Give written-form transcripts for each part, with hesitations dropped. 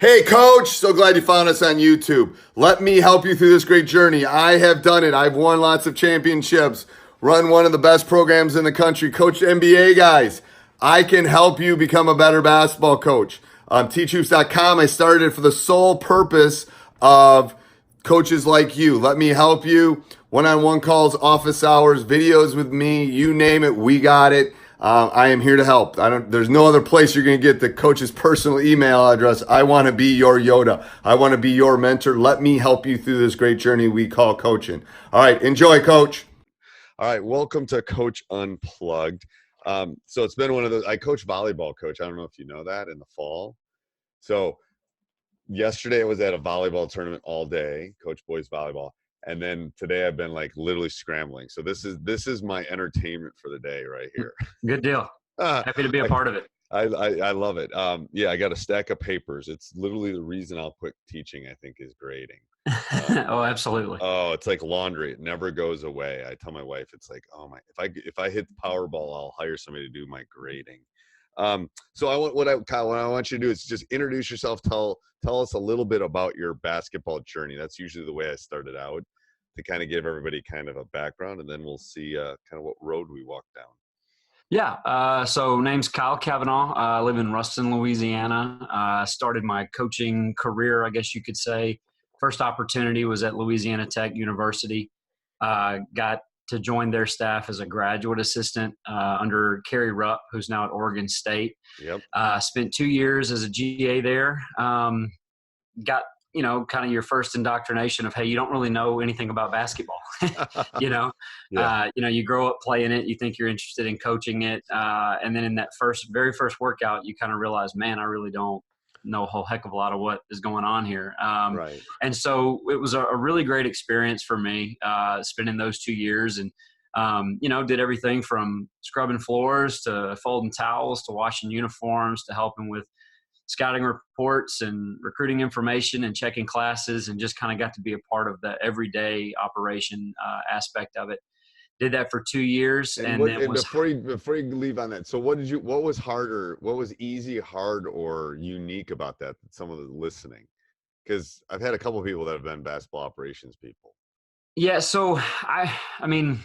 Hey, coach, so glad you found us on YouTube. Let me help you through this great journey. I have done it. I've won lots of championships, run one of the best programs in the country, coached NBA guys. I can help you become a better basketball coach. Teachhoops.com, I started it for the sole purpose of coaches like you. Let me help you. One-on-one calls, office hours, videos with me, you name it, we got it. I am here to help. There's no other place you're going to get the coach's personal email address. I want to be your Yoda. I want to be your mentor. Let me help you through this great journey we call coaching. All right. Enjoy, coach. All right. Welcome to Coach Unplugged. So it's been one of those, I coach volleyball, coach. I don't know if you know that, in the fall. So yesterday I was at a volleyball tournament all day, coach boys volleyball. And then today I've been like literally scrambling. So this is my entertainment for the day right here. Good deal. Happy to be a part of it. I love it. Yeah, I got a stack of papers. It's literally the reason I'll quit teaching, I think, is grading. Oh, absolutely. Oh, it's like laundry. It never goes away. I tell my wife, it's like, oh my, if I hit the Powerball, I'll hire somebody to do my grading. So what I want you to do is just introduce yourself. Tell us a little bit about your basketball journey. That's usually the way I started out, to kind of give everybody kind of a background, and then we'll see kind of what road we walk down. Yeah. So name's Kyle Cavanaugh. I live in Ruston, Louisiana. Started my coaching career, I guess you could say. First opportunity was at Louisiana Tech University. Got to join their staff as a graduate assistant under Kerry Rupp, who's now at Oregon State. Yep. Spent 2 years as a GA there. Got, kind of your first indoctrination of, hey, you don't really know anything about basketball. Yeah. You grow up playing it, you think you're interested in coaching it. And then in that very first workout, you kind of realize, man, I really don't know a whole heck of a lot of what is going on here. Right. And so it was a really great experience for me, spending those 2 years, and, did everything from scrubbing floors to folding towels to washing uniforms to helping with scouting reports and recruiting information and checking classes, and just kind of got to be a part of the everyday operation aspect of it. Did that for 2 years. Before you leave on that, so what was harder, what was easy, hard, or unique about that some of the listening? Because I've had a couple of people that have been basketball operations people. Yeah. So I mean,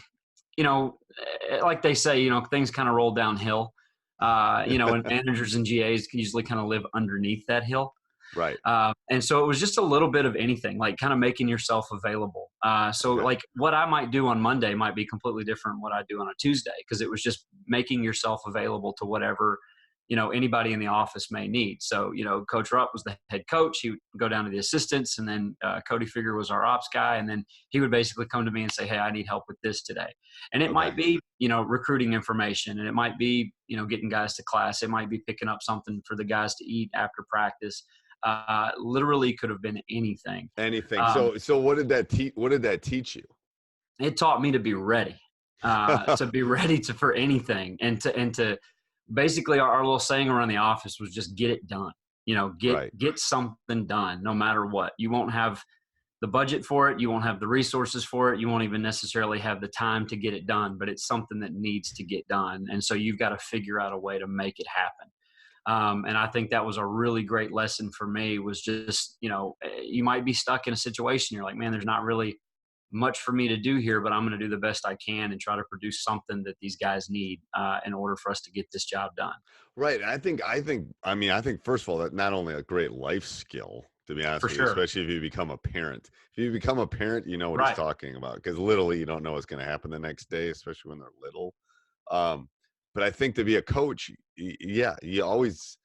like they say, things kind of roll downhill. And managers and GAs usually kind of live underneath that hill. Right. And so it was just a little bit of anything, like kind of making yourself available. Okay. Like what I might do on Monday might be completely different from what I do on a Tuesday, because it was just making yourself available to whatever, anybody in the office may need. So, Coach Rupp was the head coach. He would go down to the assistants, and then Cody Figure was our ops guy. And then he would basically come to me and say, hey, I need help with this today. And it might be, recruiting information, and it might be, getting guys to class. It might be picking up something for the guys to eat after practice. Literally could have been anything. So what did that teach you? It taught me to be ready, to be ready for anything, and to basically our little saying around the office was just get it done. Get something done no matter what. You won't have the budget for it. You won't have the resources for it. You won't even necessarily have the time to get it done, but it's something that needs to get done. And so you've got to figure out a way to make it happen. And I think that was a really great lesson for me, was just, you might be stuck in a situation. You're like, man, there's not really much for me to do here, but I'm going to do the best I can and try to produce something that these guys need in order for us to get this job done. Right. I think first of all, that not only a great life skill, to be honest with you, especially if you become a parent. If you become a parent, you know what he's talking about, because literally you don't know what's going to happen the next day, especially when they're little. But I think to be a coach, you always,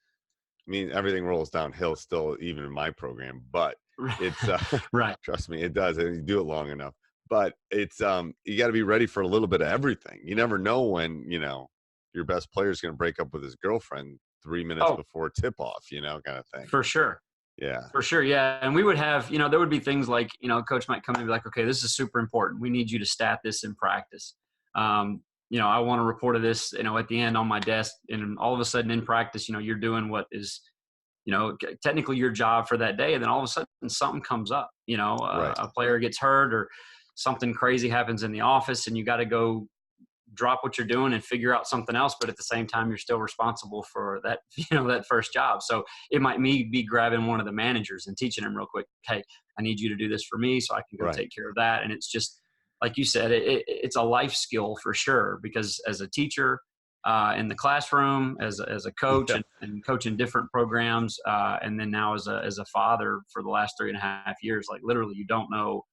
everything rolls downhill still, even in my program, but it's right. Trust me, it does. And you do it long enough, but it's, you got to be ready for a little bit of everything. You never know when, your best player is going to break up with his girlfriend 3 minutes before tip off, kind of thing. For sure. Yeah. For sure. Yeah. And we would have, there would be things like, coach might come in and be like, okay, this is super important. We need you to stat this in practice. I want to report of this, at the end on my desk, and all of a sudden in practice, you're doing what is, technically your job for that day. And then all of a sudden something comes up, a player gets hurt or something crazy happens in the office, and you got to go drop what you're doing and figure out something else. But at the same time, you're still responsible for that, that first job. So it might be grabbing one of the managers and teaching them real quick, hey, I need you to do this for me so I can go take care of that. And it's just, like you said, it's a life skill for sure, because as a teacher in the classroom, as a coach and coaching different programs, and then now as a father for the last 3.5 years, like literally you don't know,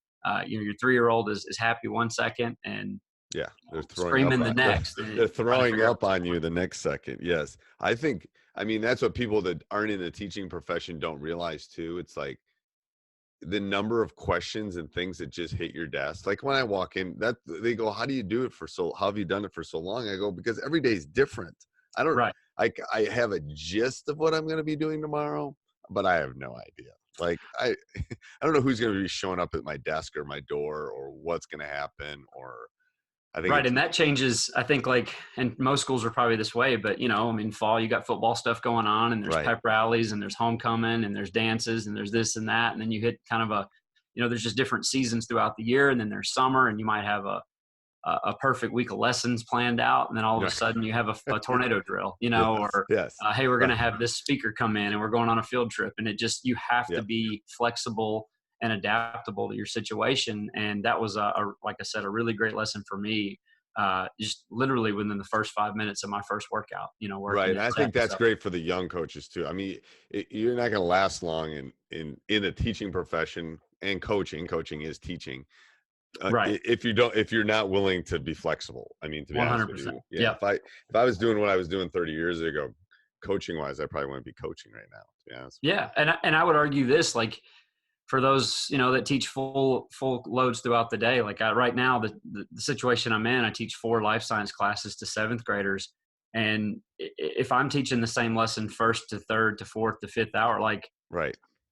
your 3-year-old is happy one second and they're screaming the next. They're throwing up on you the next second. Yes. I mean, that's what people that aren't in the teaching profession don't realize too. It's like the number of questions and things that just hit your desk. Like when I walk in, that they go, how do you do it how have you done it for so long? I go, because every day is different. I don't, I have a gist of what I'm going to be doing tomorrow, but I have no idea. Like I don't know who's going to be showing up at my desk or my door or what's going to happen, or I think and that changes. I think and most schools are probably this way, but fall, you got football stuff going on, and there's pep rallies, and there's homecoming, and there's dances, and there's this and that, and then you hit kind of there's just different seasons throughout the year, and then there's summer, and you might have a perfect week of lessons planned out, and then all of a sudden you have a tornado drill, or hey, we're going to have this speaker come in, and we're going on a field trip, and you have to be flexible and adaptable to your situation. And that was like I said, a really great lesson for me, just literally within the first 5 minutes of my first workout, right. I think that's great for the young coaches too. I mean, you're not going to last long in a teaching profession, and coaching is teaching. If you're not willing to be flexible. I mean, to be 100%. Honest with you, if I was doing what I was doing 30 years ago, coaching wise, I probably wouldn't be coaching right now, to be honest. Yeah. And I would argue this, like, for those, that teach full loads throughout the day, like right now, the situation I'm in, I teach 4 life science classes to 7th graders. And if I'm teaching the same lesson first to third to fourth to fifth hour,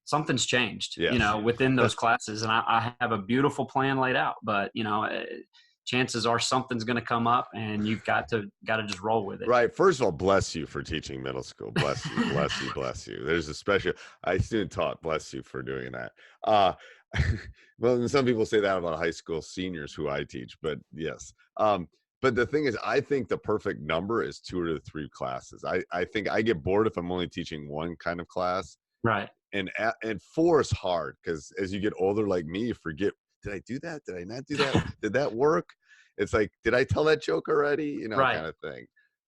something's changed, within those classes. And I have a beautiful plan laid out, but chances are something's going to come up, and you've got to just roll with it. Right. First of all, bless you for teaching middle school. Bless you, bless you, bless you. There's a special, I student taught, bless you for doing that. Well, some people say that about high school seniors who I teach, but yes. But the thing is, I think the perfect number is 2 or 3 classes. I think I get bored if I'm only teaching one kind of class. Right. And 4 is hard, because as you get older, like me, you forget, did I do that? Did I not do that? Did that work? It's like, did I tell that joke already? Kind of thing.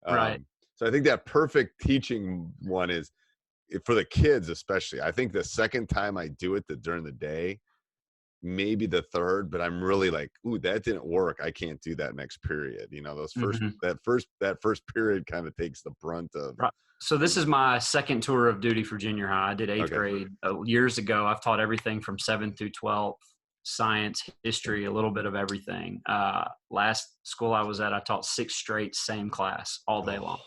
So I think that perfect teaching one is for the kids, especially. I think the second time I do it during the day, maybe the third, but I'm really like, ooh, that didn't work. I can't do that next period. Those that first period kind of takes the brunt of. Right. So this is my second tour of duty for junior high. I did 8th grade years ago. I've taught everything from 7th through 12th, science, history, a little bit of everything. Last school I was at, I taught 6 straight, same class all day long.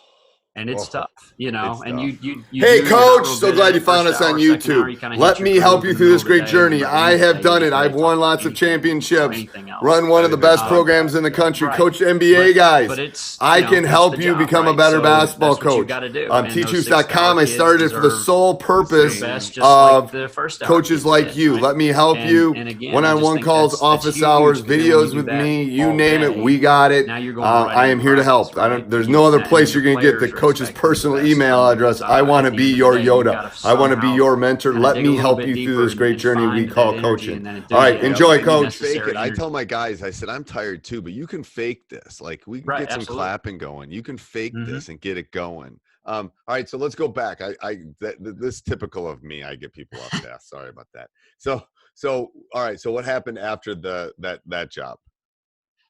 And it's tough, and tough. You Hey, Coach, so glad you found us on YouTube. Let me help you through this great journey. I have done it. I've won lots of championships, run one of the best programs in the country, coach NBA guys. I can help you become a better basketball coach. On teachhoops.com, I started for the sole purpose of coaches like you. Let me help you. One-on-one calls, office hours, videos with me, you name it, we got it. I am here to help. There's no other place you're going to get the coach's personal email address. I want to be your Yoda. I want to be your mentor. Let me help you through this great journey we call coaching. All right, enjoy, Coach. Fake it. I tell my guys, I said, I'm tired too, but you can fake this. Like, we can get some clapping going. You can fake this and get it going. All right, so let's go back. This is typical of me. I get people off task. Sorry about that. So all right. So what happened after that job?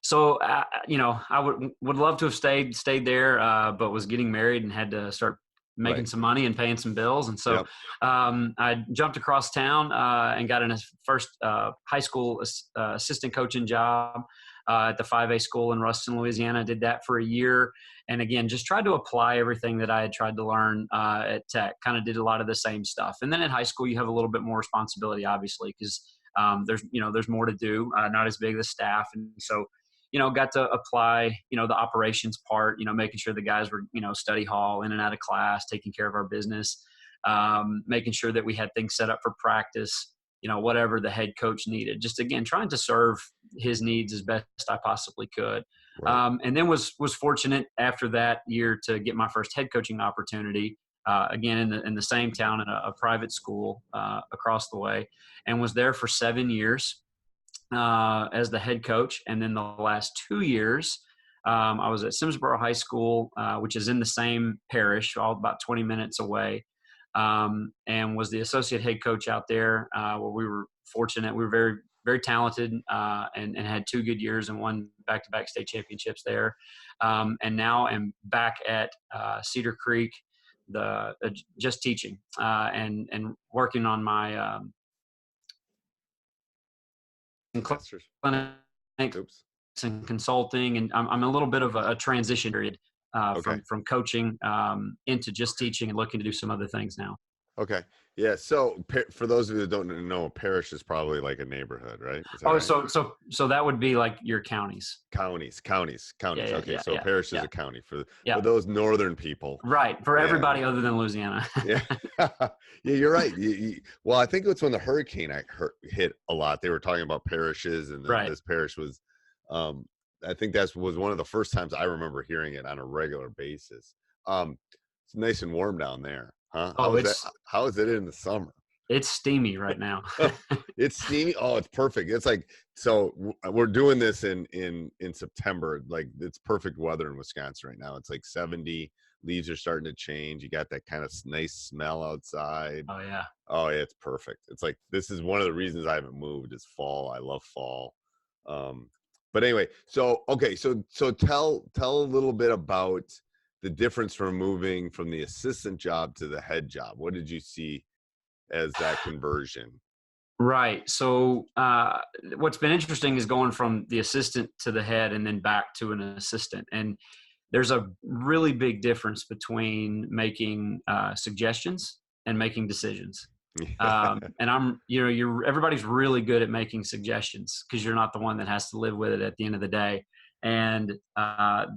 So, I would love to have stayed there, but was getting married and had to start making some money and paying some bills. And so I jumped across town and got in a first high school assistant coaching job at the 5A school in Ruston, Louisiana. I did that for a year. And again, just tried to apply everything that I had tried to learn at Tech, kind of did a lot of the same stuff. And then in high school, you have a little bit more responsibility, obviously, because there's more to do, not as big the staff. And so, got to apply, the operations part, making sure the guys were, study hall, in and out of class, taking care of our business, making sure that we had things set up for practice, whatever the head coach needed. Just again, trying to serve his needs as best I possibly could. Right. And then was fortunate after that year to get my first head coaching opportunity. Again, in the same town in a private school across the way, and was there for 7 years as the head coach. And then the last 2 years, I was at Simsboro High School, which is in the same parish, all about 20 minutes away, and was the associate head coach out there. Where we were fortunate, we were very, very talented, and had 2 good years and won back-to-back state championships there. And now I'm back at Cedar Creek, just teaching and working on my clusters and consulting, and I'm a little bit of a transition period from coaching into just teaching and looking to do some other things now. Okay. Yeah. So for those of you that don't know, a parish is probably like a neighborhood, right? Right? So that would be like your counties. Counties. Yeah, okay. So a parish is a county for those northern people. Right. For everybody other than Louisiana. Yeah. Yeah, you're right. Well, I think it's when the hurricane hit a lot. They were talking about parishes, and this parish was, I think that was one of the first times I remember hearing it on a regular basis. It's nice and warm down there. Huh? How is it in the summer? It's steamy right now. It's steamy. Oh, it's perfect. It's like, so we're doing this in September. Like, it's perfect weather in Wisconsin right now. It's like 70. Leaves are starting to change. You got that kind of nice smell outside. Oh yeah. Oh yeah, it's perfect. It's like, this is one of the reasons I haven't moved is fall. I love fall. But anyway, so tell a little bit about the difference from moving from the assistant job to the head job. What did you see as that conversion? Right. So what's been interesting is going from the assistant to the head and then back to an assistant. And there's a really big difference between making suggestions and making decisions. And everybody's really good at making suggestions because you're not the one that has to live with it at the end of the day. And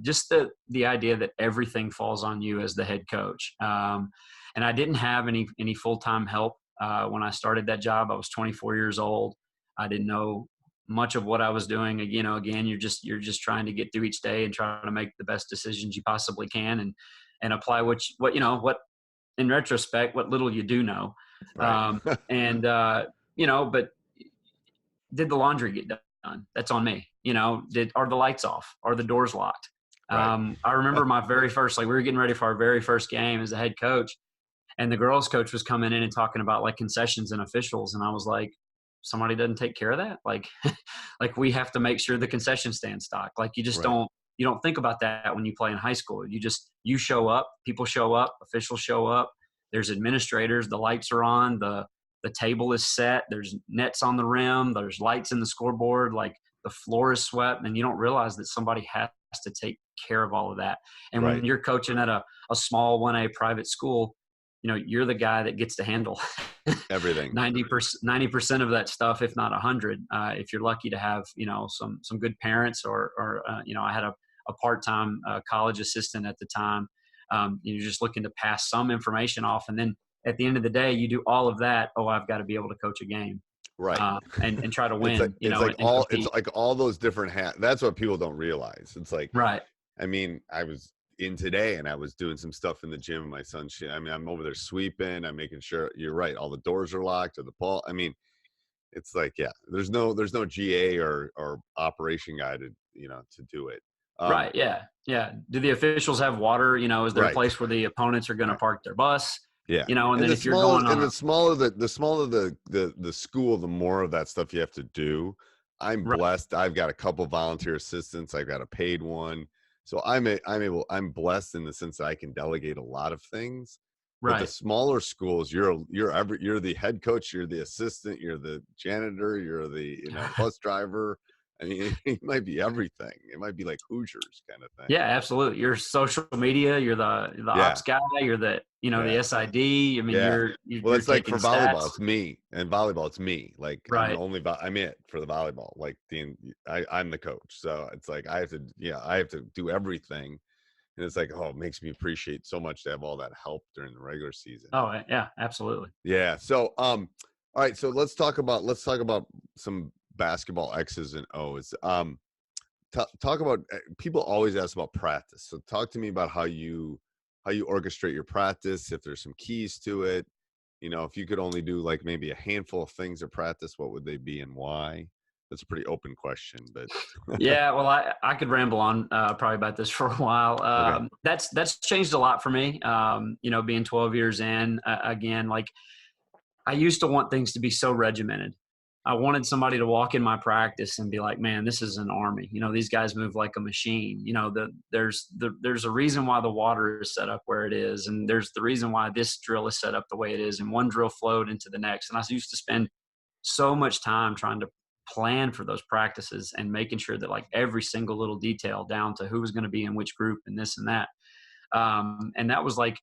just the idea that everything falls on you as the head coach. And I didn't have any full-time help when I started that job. I was 24 years old. I didn't know much of what I was doing. Again, you're just trying to get through each day and trying to make the best decisions you possibly can and apply what in retrospect, what little you do know. Right. But did the laundry get done? That's on me. Are the lights off? Are the doors locked? Right. I remember my very first, we were getting ready for our very first game as a head coach, and the girls coach was coming in and talking about like concessions and officials. And I was like, somebody doesn't take care of that. Like we have to make sure the concession stand stocked. Like you just don't think about that when you play in high school. You show up, people show up, officials show up. There's administrators, the lights are on, the table is set, there's nets on the rim, there's lights in the scoreboard, like the floor is swept, and you don't realize that somebody has to take care of all of that. And when you're coaching at a small 1A private school, you're the guy that gets to handle everything. 90% of that stuff, if not 100, if you're lucky to have, some good parents or I had a part-time college assistant at the time. You're just looking to pass some information off. And then at the end of the day, you do all of that. Oh, I've got to be able to coach a game. Right. And try to win. It's like all those different hats. That's what people don't realize. It's like, right. I mean, I was in today and I was doing some stuff in the gym. My son's, I'm over there sweeping. I'm making sure, you're right, all the doors are locked or the ball. I mean, it's like, there's no GA or operation guy to do it. Right. Yeah. Yeah. Do the officials have water? Is there a place where the opponents are going to park their bus? Yeah. And then if you're going on, the smaller the school, the more of that stuff you have to do. I'm blessed. I've got a couple volunteer assistants. I've got a paid one. So I'm blessed in the sense that I can delegate a lot of things. Right. But the smaller schools, you're the head coach, you're the assistant, you're the janitor, you're the bus driver. I mean, it might be everything. It might be like Hoosiers kind of thing. Yeah, absolutely. You're social media. You're the ops guy. You're the the SID. I mean, you're it's like for volleyball, stats. it's me, and volleyball, it's me. Like I'm it for the volleyball. Like I'm the coach, so it's like I have to do everything, and it's like it makes me appreciate so much to have all that help during the regular season. Oh yeah, absolutely. Yeah. So All right, so let's talk about some basketball X's and O's. Talk about, people always ask about practice. So talk to me about how you orchestrate your practice, if there's some keys to it. If you could only do like maybe a handful of things at practice, what would they be and why? That's a pretty open question, but yeah, well, I could ramble on probably about this for a while. Okay. That's changed a lot for me. Being 12 years in, again, like I used to want things to be so regimented. I wanted somebody to walk in my practice and be like, man, this is an army. These guys move like a machine. There's a reason why the water is set up where it is. And there's the reason why this drill is set up the way it is. And one drill flowed into the next. And I used to spend so much time trying to plan for those practices and making sure that like every single little detail down to who was going to be in which group and this and that. And that was like,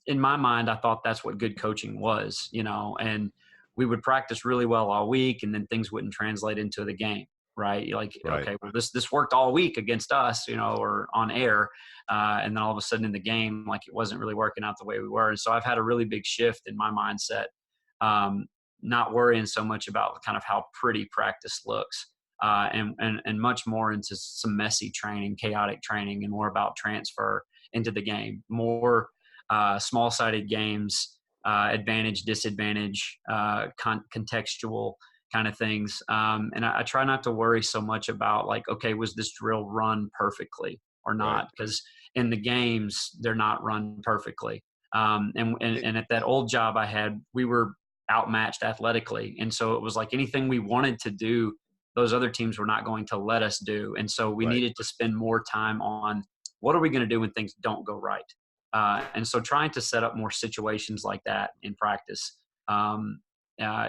in my mind, I thought that's what good coaching was, and we would practice really well all week and then things wouldn't translate into the game. Right. You're like, Right. Okay, well, this worked all week against us, or on air. And then all of a sudden in the game, like it wasn't really working out the way we were. And so I've had a really big shift in my mindset. Not worrying so much about kind of how pretty practice looks, and much more into some messy training, chaotic training, and more about transfer into the game, more small-sided games, advantage, disadvantage, contextual kind of things. And I try not to worry so much about like, okay, was this drill run perfectly or not? Because in the games, they're not run perfectly. And at that old job I had, we were outmatched athletically. And so it was like anything we wanted to do, those other teams were not going to let us do. And so we needed to spend more time on what are we going to do when things don't go right? And so trying to set up more situations like that in practice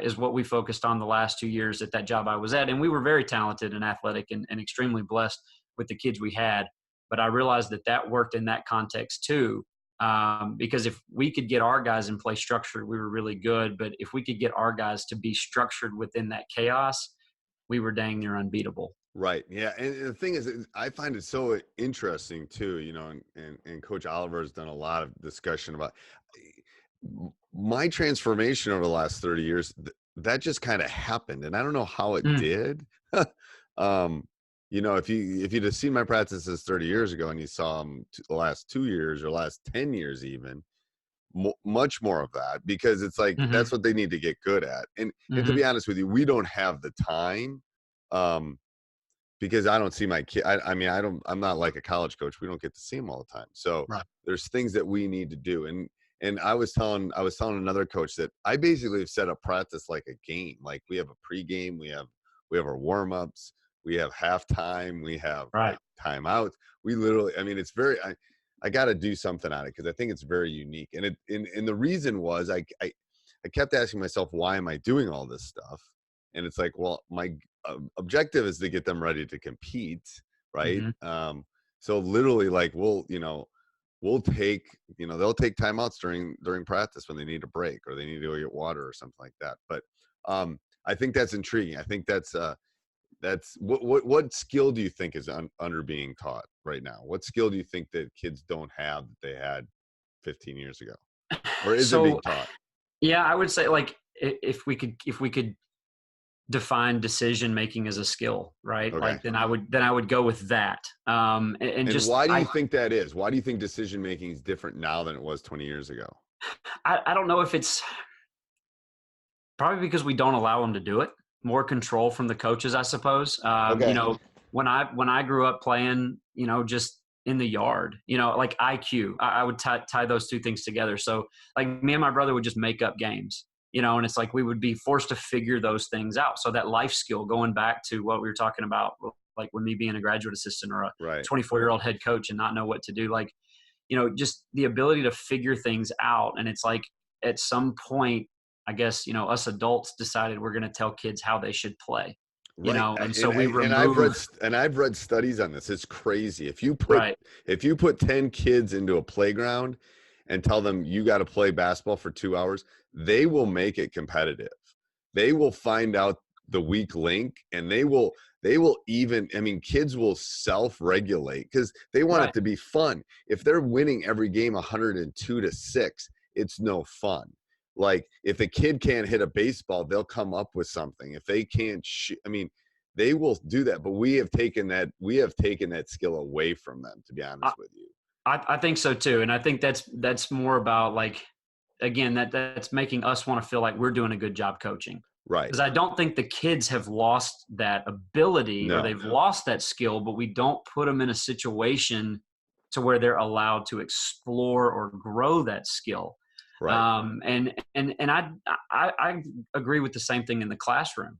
is what we focused on the last 2 years at that job I was at. And we were very talented and athletic and extremely blessed with the kids we had. But I realized that worked in that context too. Because if we could get our guys in play structured, we were really good. But if we could get our guys to be structured within that chaos, we were dang near unbeatable. Right. Yeah. And the thing is, I find it so interesting too, and Coach Oliver has done a lot of discussion about my transformation over the last 30 years. That just kind of happened. And I don't know how it did. If you'd have seen my practices 30 years ago and you saw them the last 2 years or last 10 years, even much more of that, because it's like, that's what they need to get good at. And to be honest with you, we don't have the time, because I don't see my kid. I'm not like a college coach. We don't get to see them all the time. So there's things that we need to do. And I was telling another coach that I basically have set up practice like a game. Like we have a pregame, we have our warm-ups, we have halftime, we have like timeouts. We literally, it's very, I got to do something on it because I think it's very unique. And the reason was I kept asking myself, why am I doing all this stuff? And it's like, well, my objective is to get them ready to compete. Right. So literally like, we'll take, they'll take timeouts during practice when they need a break or they need to go get water or something like that. But I think that's intriguing. I think that's what skill do you think is under being taught right now? What skill do you think that kids don't have that they had 15 years ago? Or is it being taught? Yeah, I would say like if we could define decision making as a skill, right? Okay. Like then I would go with that. And just why do you think that is? Why do you think decision making is different now than it was 20 years ago? I don't know if it's probably because we don't allow them to do it. More control from the coaches, I suppose. Okay. When I grew up playing, just in the yard, like IQ, I would tie those two things together. So like me and my brother would just make up games, and it's like we would be forced to figure those things out. So that life skill, going back to what we were talking about, like with me being a graduate assistant or a 24-year-old head coach and not know what to do, like, just the ability to figure things out. And it's like at some point, I guess, us adults decided we're going to tell kids how they should play, and so we remove. And I've read studies on this. It's crazy. If you put 10 kids into a playground and tell them you got to play basketball for 2 hours, they will make it competitive. They will find out the weak link, and they will even, kids will self-regulate because they want it to be fun. If they're winning every game 102-6, it's no fun. Like if a kid can't hit a baseball, they'll come up with something. If they can't I mean, they will do that, but we have taken that skill away from them, to be honest with you. I think so too. And I think that's more about like, again, that's making us want to feel like we're doing a good job coaching. Right. Because I don't think the kids have lost that ability or they've lost that skill, but we don't put them in a situation to where they're allowed to explore or grow that skill. Right. And I agree with the same thing in the classroom,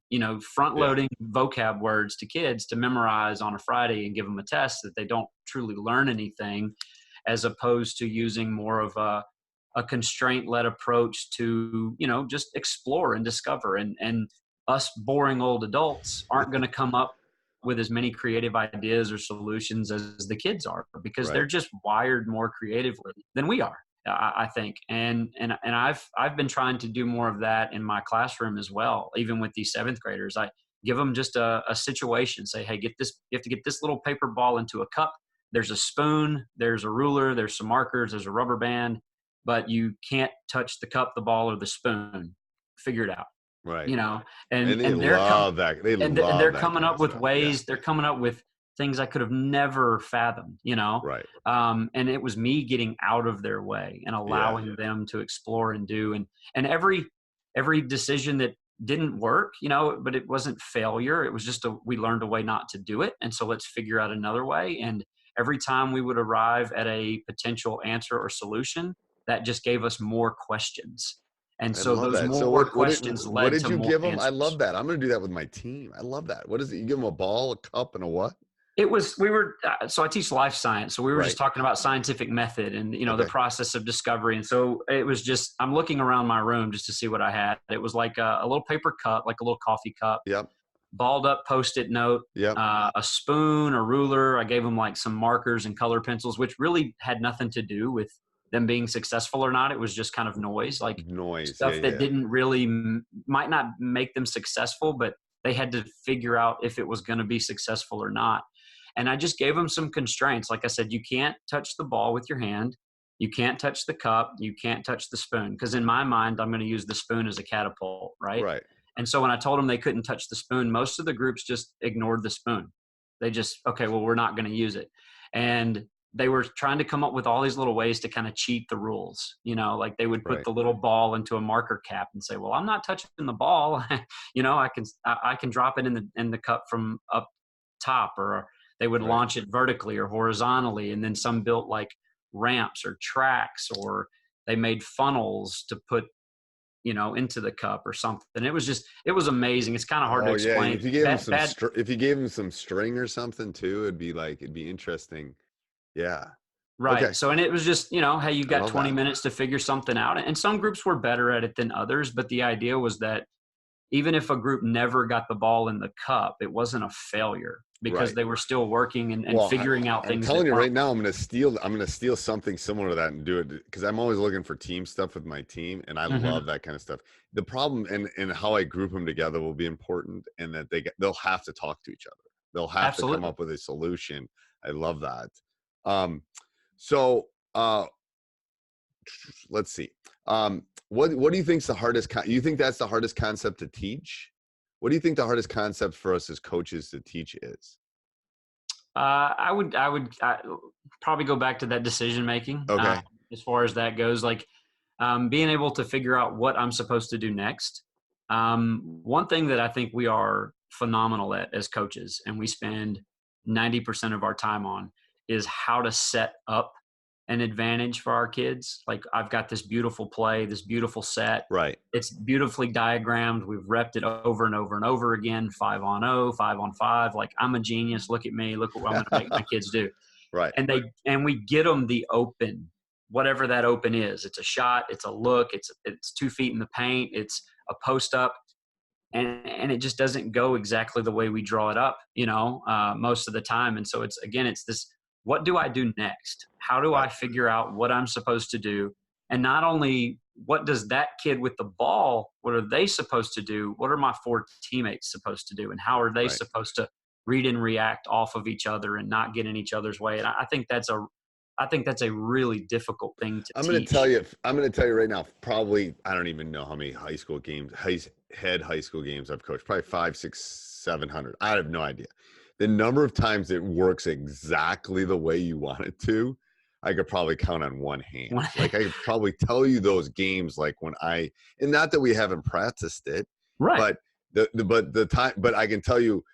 front loading vocab words to kids to memorize on a Friday and give them a test that they don't truly learn anything, as opposed to using more of a constraint-led approach to, just explore and discover. And us boring old adults aren't going to come up with as many creative ideas or solutions as the kids are, because they're just wired more creatively than we are, I think. And I've been trying to do more of that in my classroom as well. Even with these 7th graders, I give them just a situation, say, hey, you have to get this little paper ball into a cup. There's a spoon, there's a ruler, there's some markers, there's a rubber band, but you can't touch the cup, the ball, or the spoon. Figure it out. Right. And they're love that. They're coming up with ways. Yeah. They're coming up with things I could have never fathomed, Right. And it was me getting out of their way and allowing them to explore and do. And every decision that didn't work, but it wasn't failure. It was just we learned a way not to do it. And so let's figure out another way. And every time we would arrive at a potential answer or solution, that just gave us more questions. And so those more questions led to more answers. What did you give them? I love that. I'm going to do that with my team. I love that. What is it? You give them a ball, a cup, and a what? So I teach life science. So we were just talking about scientific method and, the process of discovery. And so it was just, I'm looking around my room just to see what I had. It was like a little paper cup, like a little coffee cup. Yep. Balled up Post-it note, a spoon, a ruler. I gave them like some markers and color pencils, which really had nothing to do with them being successful or not. It was just kind of noise, stuff that didn't really might not make them successful, but they had to figure out if it was going to be successful or not. And I just gave them some constraints. Like I said, you can't touch the ball with your hand. You can't touch the cup. You can't touch the spoon. Because in my mind, I'm going to use the spoon as a catapult, right? Right. And so when I told them they couldn't touch the spoon, most of the groups just ignored the spoon. They just, okay, well, we're not going to use it. And they were trying to come up with all these little ways to kind of cheat the rules. Like they would put the little ball into a marker cap and say, well, I'm not touching the ball. I can drop it in the cup from up top, or they would launch it vertically or horizontally. And then some built like ramps or tracks, or they made funnels to put, into the cup or something. It was amazing. It's kind of hard to explain. If you gave them some string or something too, it'd be interesting. Yeah. Right. Okay. So, and it was just, hey, you got 20 minutes to figure something out. And some groups were better at it than others. But the idea was that even if a group never got the ball in the cup, it wasn't a failure, because they were still working and figuring out things. I'm telling you right now, I'm going to steal something similar to that and do it, because I'm always looking for team stuff with my team. And I love that kind of stuff. The problem and how I group them together will be important, and that they'll have to talk to each other. They'll have to come up with a solution. I love that. So let's see. What do you think's the hardest? You think that's the hardest concept to teach? What do you think the hardest concept for us as coaches to teach is? I would probably go back to that decision making. Okay. As far as that goes, like being able to figure out what I'm supposed to do next. One thing that I think we are phenomenal at as coaches, and we spend 90% of our time on, is how to set up an advantage for our kids. Like, I've got this beautiful play, this beautiful set. Right. It's beautifully diagrammed. We've repped it over and over and over again. 5-on-0, 5-on-5. Like, I'm a genius. Look at me. Look what I'm going to make my kids do. Right. And we get them the open, whatever that open is. It's a shot. It's a look. It's 2 feet in the paint. It's a post up. And it just doesn't go exactly the way we draw it up, most of the time. And so it's this, what do I do next? How do I figure out what I'm supposed to do? And not only what does that kid with the ball, what are they supposed to do? What are my 4 teammates supposed to do? And how are they supposed to read and react off of each other and not get in each other's way? And I think that's I think that's a really difficult thing to I'm going to tell you right now, probably, I don't even know how many high school games I've coached, probably 500, 600, 700. I have no idea. The number of times it works exactly the way you want it to, I could probably count on one hand. Like, I could probably tell you those games, like and not that we haven't practiced it, right. but I can tell you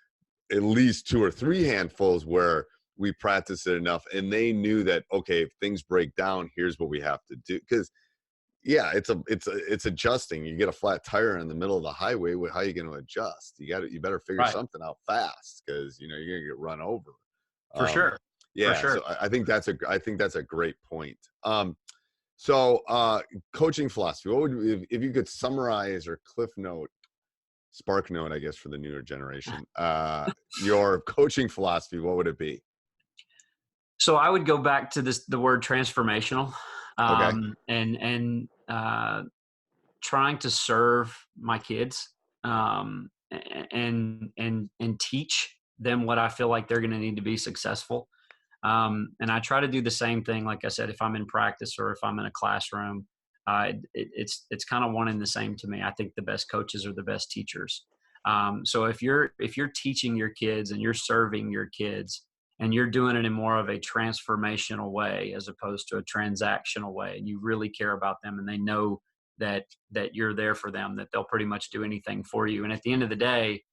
at least 2 or 3 handfuls where we practiced it enough and they knew that, okay, if things break down, here's what we have to do. Because yeah, it's adjusting. You get a flat tire in the middle of the highway. How are you going to adjust? You better figure something out fast, because you're going to get run over. For sure. Yeah. For sure. So I think that's a great point. So coaching philosophy, what would, if you could summarize or spark note, I guess, for the newer generation, your coaching philosophy, what would it be? So I would go back to the word transformational, and trying to serve my kids, and teach them what I feel like they're going to need to be successful. And I try to do the same thing. Like I said, if I'm in practice or if I'm in a classroom, it's kind of one and the same to me. I think the best coaches are the best teachers. So if you're teaching your kids and you're serving your kids, and you're doing it in more of a transformational way as opposed to a transactional way, and you really care about them and they know that you're there for them, that they'll pretty much do anything for you. And at the end of the day,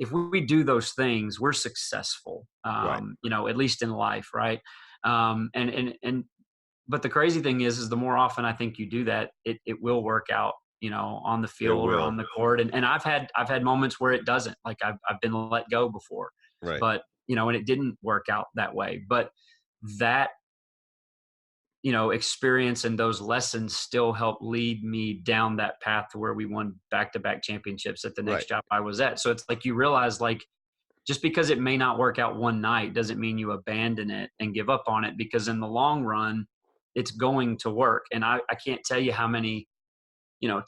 if we do those things, we're successful, right. At least in life. Right. But the crazy thing is the more often I think you do that, it will work out, on the field or on the court. And I've had moments where it doesn't. Like I've been let go before, right. But and it didn't work out that way. But that, experience and those lessons still help lead me down that path to where we won back-to-back championships at the next job I was at. So it's like you realize, like, just because it may not work out one night doesn't mean you abandon it and give up on it, because in the long run, it's going to work. And I can't tell you how many,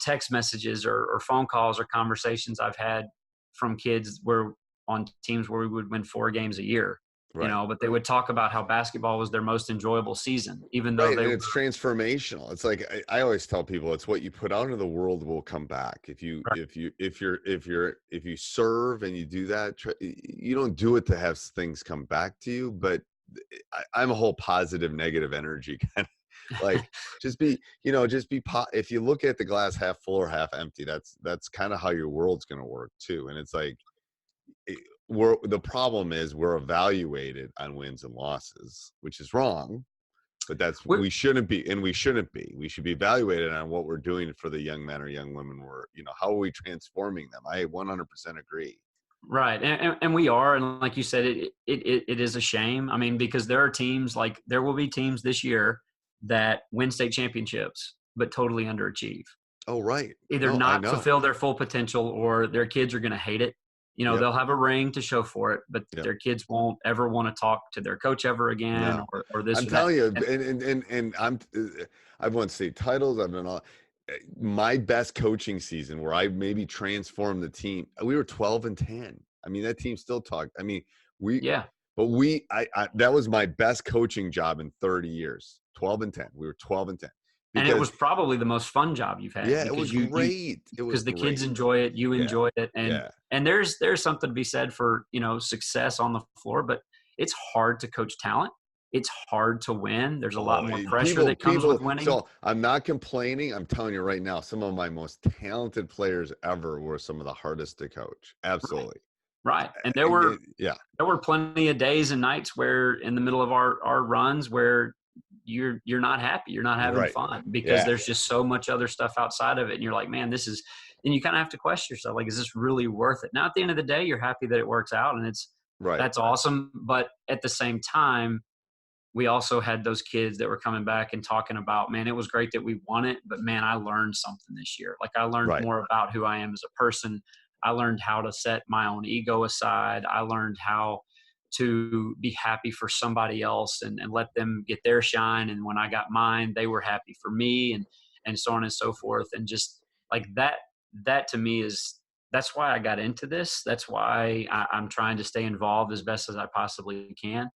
text messages or phone calls or conversations I've had from kids where on teams where we would win 4 games a year, but they would talk about how basketball was their most enjoyable season, even though it's transformational. It's like, I always tell people, it's what you put out into the world will come back. If you serve and you do that, you don't do it to have things come back to you, but I'm a whole positive, negative energy kind of like, if you look at the glass half full or half empty, that's kind of how your world's going to work too. And it's like, the problem is we're evaluated on wins and losses, which is wrong, but we shouldn't be. We should be evaluated on what we're doing for the young men or young women. How are we transforming them? I 100% agree. Right. And we are. And like you said, it is a shame. I mean, because there will be teams this year that win state championships, but totally underachieve. Oh, right. Either not fulfill their full potential, or their kids are going to hate it. They'll have a ring to show for it, but their kids won't ever want to talk to their coach ever again, or this. I'm telling you, and I've won state titles. I've done all. My best coaching season, where I maybe transformed the team, we were 12-10. I mean, that team still talked. I mean, that was my best coaching job in 30 years. 12-10. We were 12-10. And it was probably the most fun job you've had. Yeah, it was great. Because the kids enjoy it, you enjoy it, and there's something to be said for success on the floor. But it's hard to coach talent. It's hard to win. There's a lot more pressure that comes with winning. So I'm not complaining. I'm telling you right now, some of my most talented players ever were some of the hardest to coach. Absolutely. Right. And there were plenty of days and nights where in the middle of our runs where you're not happy, you're not having fun, because there's just so much other stuff outside of it. And you're like, man, and you kind of have to question yourself, like, is this really worth it? Now, at the end of the day, you're happy that it works out, and that's awesome. But at the same time, we also had those kids that were coming back and talking about, man, it was great that we won it, but man, I learned something this year. Like, I learned more about who I am as a person. I learned how to set my own ego aside. I learned how to be happy for somebody else and let them get their shine. And when I got mine, they were happy for me, and so on and so forth. And just like that to me that's why I got into this. That's why I'm trying to stay involved as best as I possibly can.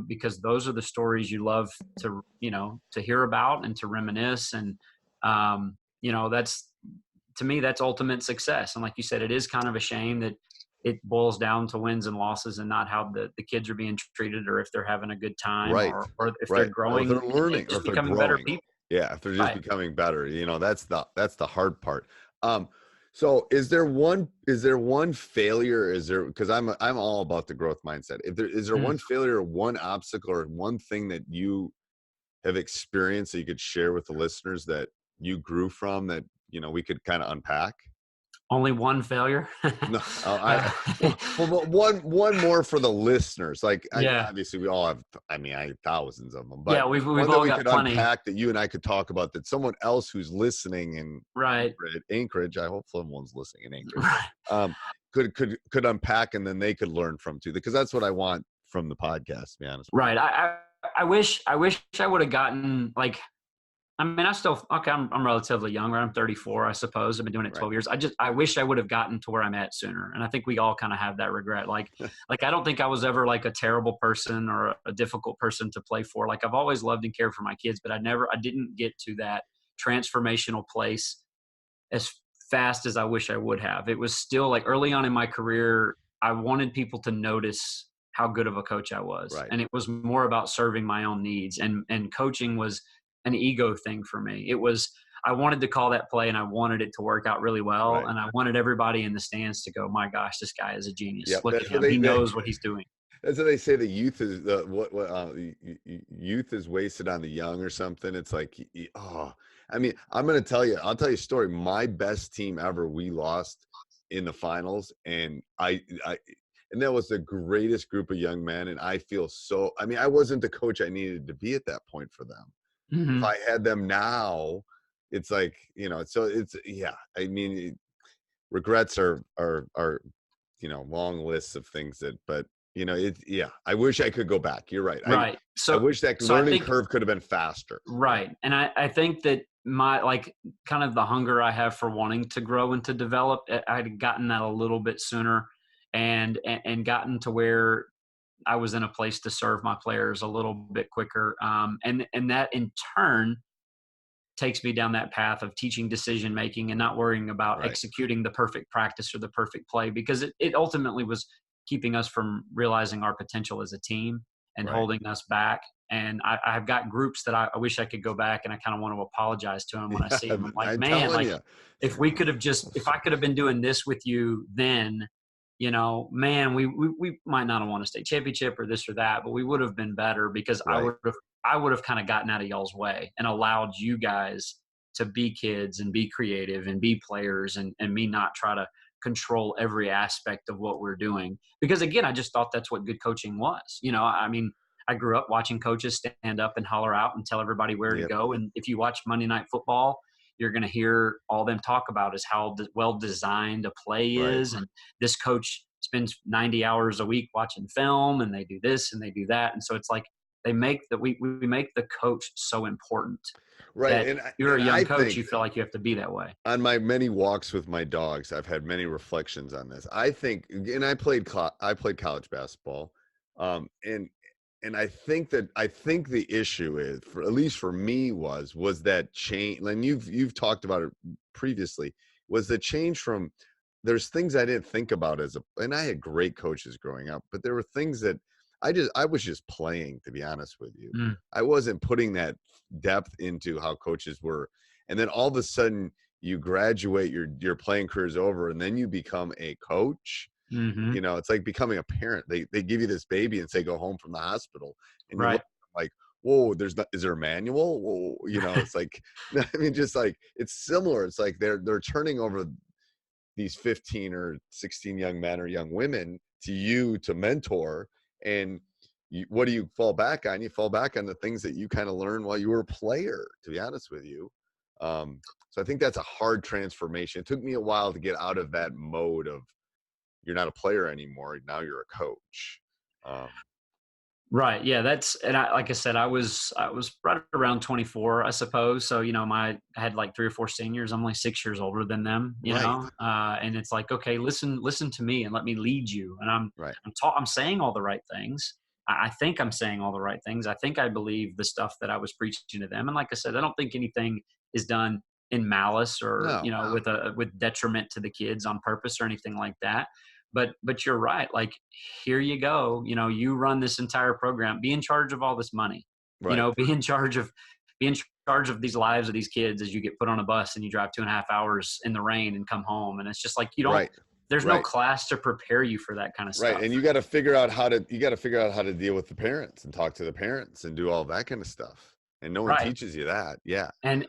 because those are the stories you love to, to hear about and to reminisce. And, that's, to me, that's ultimate success. And like you said, it is kind of a shame that it boils down to wins and losses and not how the kids are being treated, or if they're having a good time, or if they're growing, or if they're learning, or if they're becoming better people. Yeah, if they're just becoming better, that's the hard part. So is there one failure? Because I'm all about the growth mindset. Is there one failure, one obstacle, or one thing that you have experienced that you could share with the listeners that you grew from, that we could kind of unpack? Only one failure? No, well, one more for the listeners. Obviously we all have. I have thousands of them. But we've all got plenty. Unpack that you and I could talk about, that someone else who's listening in Anchorage. I hope someone's listening in Anchorage. Could unpack, and then they could learn from too. Because that's what I want from the podcast. To be honest. Right. I wish I would have gotten I'm relatively young, right? I'm 34, I suppose. I've been doing it 12 years. I wish I would have gotten to where I'm at sooner. And I think we all kind of have that regret. I don't think I was ever a terrible person or a difficult person to play for. I've always loved and cared for my kids, but I didn't get to that transformational place as fast as I wish I would have. It was still early on in my career, I wanted people to notice how good of a coach I was. Right. And it was more about serving my own needs, and coaching was an ego thing for me. It was, I wanted to call that play and I wanted it to work out really well. Right. And I wanted everybody in the stands to go, my gosh, this guy is a genius. Yep, look at him. He knows what he's doing. That's what they say. The youth is youth is wasted on the young or something. It's I'm going to tell you, I'll tell you a story. My best team ever, we lost in the finals, and and that was the greatest group of young men. And I feel I wasn't the coach I needed to be at that point for them. Mm-hmm. If I had them now, it's regrets are long lists of things I wish I could go back. You're right. Right. I wish that learning curve could have been faster. Right. And I think that my, kind of the hunger I have for wanting to grow and to develop, I'd gotten that a little bit sooner, and gotten to where I was in a place to serve my players a little bit quicker. And that in turn takes me down that path of teaching decision-making and not worrying about executing the perfect practice or the perfect play, because it ultimately was keeping us from realizing our potential as a team and holding us back. And I've got groups that I wish I could go back, and I kind of want to apologize to them when I see them. I'm if I could have been doing this with you then, we might not have won a state championship or this or that, but we would have been better, because I would have kind of gotten out of y'all's way and allowed you guys to be kids and be creative and be players, and me not try to control every aspect of what we're doing. Because again, I just thought that's what good coaching was. I grew up watching coaches stand up and holler out and tell everybody where to go. And if you watch Monday Night Football, you're going to hear all them talk about is how well designed a play is. And this coach spends 90 hours a week watching film, and they do this and they do that. And so it's we make the coach so important. Right. And you're a young coach, you feel like you have to be that way. On my many walks with my dogs, I've had many reflections on this. I think, and I played college basketball. And I think the issue is, at least for me, was that change. And you've talked about it previously, was the change from, there's things I didn't think about and I had great coaches growing up, but there were things that I was just playing, to be honest with you. I wasn't putting that depth into how coaches were. And then all of a sudden you graduate, your playing career is over, and then you become a coach. Mm-hmm. It's like becoming a parent. They give you this baby and say, go home from the hospital. And you're like, whoa, is there a manual? Whoa, it's it's similar. It's like they're turning over these 15 or 16 young men or young women to you to mentor. And what do you fall back on? You fall back on the things that you kind of learned while you were a player, to be honest with you. So I think that's a hard transformation. It took me a while to get out of that mode of, you're not a player anymore. Now you're a coach. Right. Yeah. Like I said, I was right around 24, I suppose. So, I had 3 or 4 seniors. I'm only 6 years older than them, and it's okay, listen to me and let me lead you. And I'm saying all the right things. I think I'm saying all the right things. I think I believe the stuff that I was preaching to them. And like I said, I don't think anything is done in malice or, with detriment to the kids on purpose or anything like that. But you're right. Like, here you go. You run this entire program, be in charge of all this money, right. Be in charge of these lives of these kids as you get put on a bus and you drive 2.5 hours in the rain and come home. And it's just like, there's no class to prepare you for that kind of stuff. Right. And you got to figure out how to deal with the parents and talk to the parents and do all that kind of stuff. And no one teaches you that. Yeah. And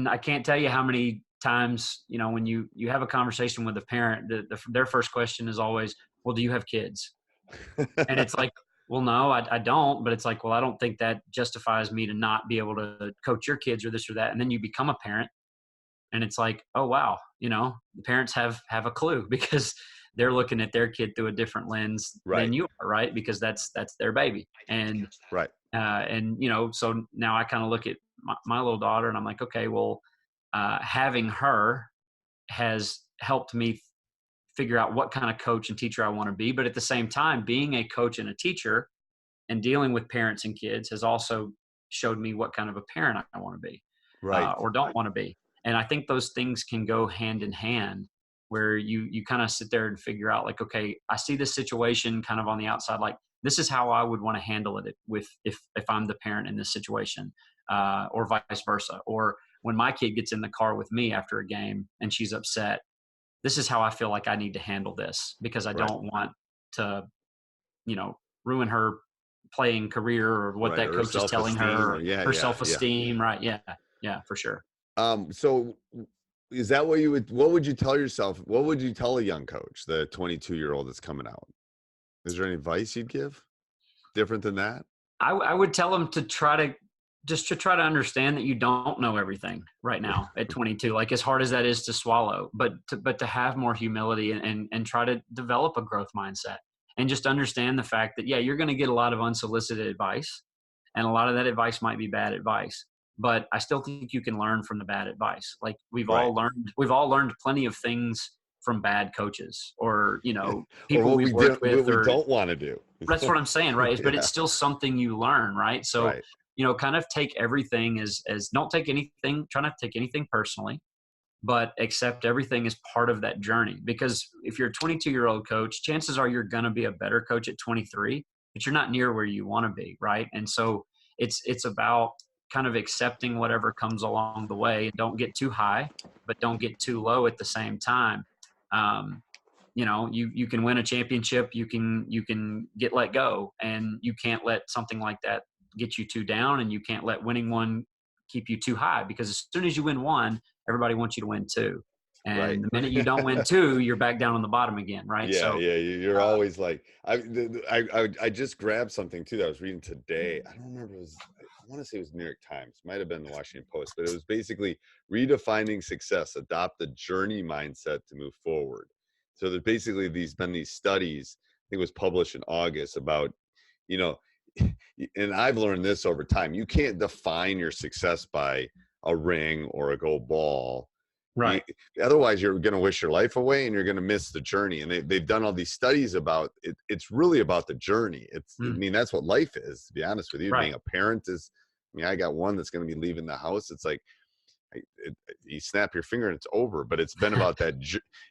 I can't tell you how many times, when you have a conversation with a parent, their first question is always, well, do you have kids? And it's like, well, no, I don't. But it's like, well, I don't think that justifies me to not be able to coach your kids or this or that. And then you become a parent and it's like, oh, wow. The parents have a clue because they're looking at their kid through a different lens than you are, right? Because that's their baby. And, so now I kind of look at my little daughter and I'm like, okay, well, having her has helped me figure out what kind of coach and teacher I want to be. But at the same time, being a coach and a teacher and dealing with parents and kids has also showed me what kind of a parent I want to be, or don't want to be. And I think those things can go hand in hand, where you kind of sit there and figure out, like, okay, I see this situation kind of on the outside, like, this is how I would want to handle it if I'm the parent in this situation, or vice versa. Or when my kid gets in the car with me after a game and she's upset, this is how I feel like I need to handle this, because I don't want to, ruin her playing career or what that coach is telling her, her self-esteem. Right. Yeah, for sure. So is that what would you tell yourself? What would you tell a young coach, the 22-year-old that's coming out? Is there any advice you'd give different than that? I would tell them to try to understand that you don't know everything right now at 22, like, as hard as that is to swallow, but to have more humility and try to develop a growth mindset and just understand the fact that, you're going to get a lot of unsolicited advice, and a lot of that advice might be bad advice, but I still think you can learn from the bad advice. Like, we've all learned plenty of things from bad coaches or, people we've worked with, or we don't want to do. That's what I'm saying. Right. But it's still something you learn. Right. So, kind of take everything as don't take anything, try not to take anything personally, but accept everything as part of that journey. Because if you're a 22-year-old coach, chances are you're going to be a better coach at 23, but you're not near where you want to be. Right. And so it's about kind of accepting whatever comes along the way. Don't get too high, but don't get too low at the same time. You can win a championship, you can get let go, and you can't let something like that get you too down, and you can't let winning one keep you too high, because as soon as you win one, everybody wants you to win two. And the minute you don't win two, you're back down on the bottom again. Right. You're always like, I just grabbed something too that I was reading today. I don't remember. I want to say it was New York Times, might have been the Washington Post, but it was basically redefining success, adopt the journey mindset to move forward. So there's basically been these studies, I think it was published in August, about, and I've learned this over time, you can't define your success by a ring or a gold ball. Right. Otherwise, you're going to wish your life away and you're going to miss the journey. And they've done all these studies about it. It's really about the journey. I mean, that's what life is, to be honest with you. Being a parent I got one that's going to be leaving the house. It's like, you snap your finger and it's over, but it's been about that.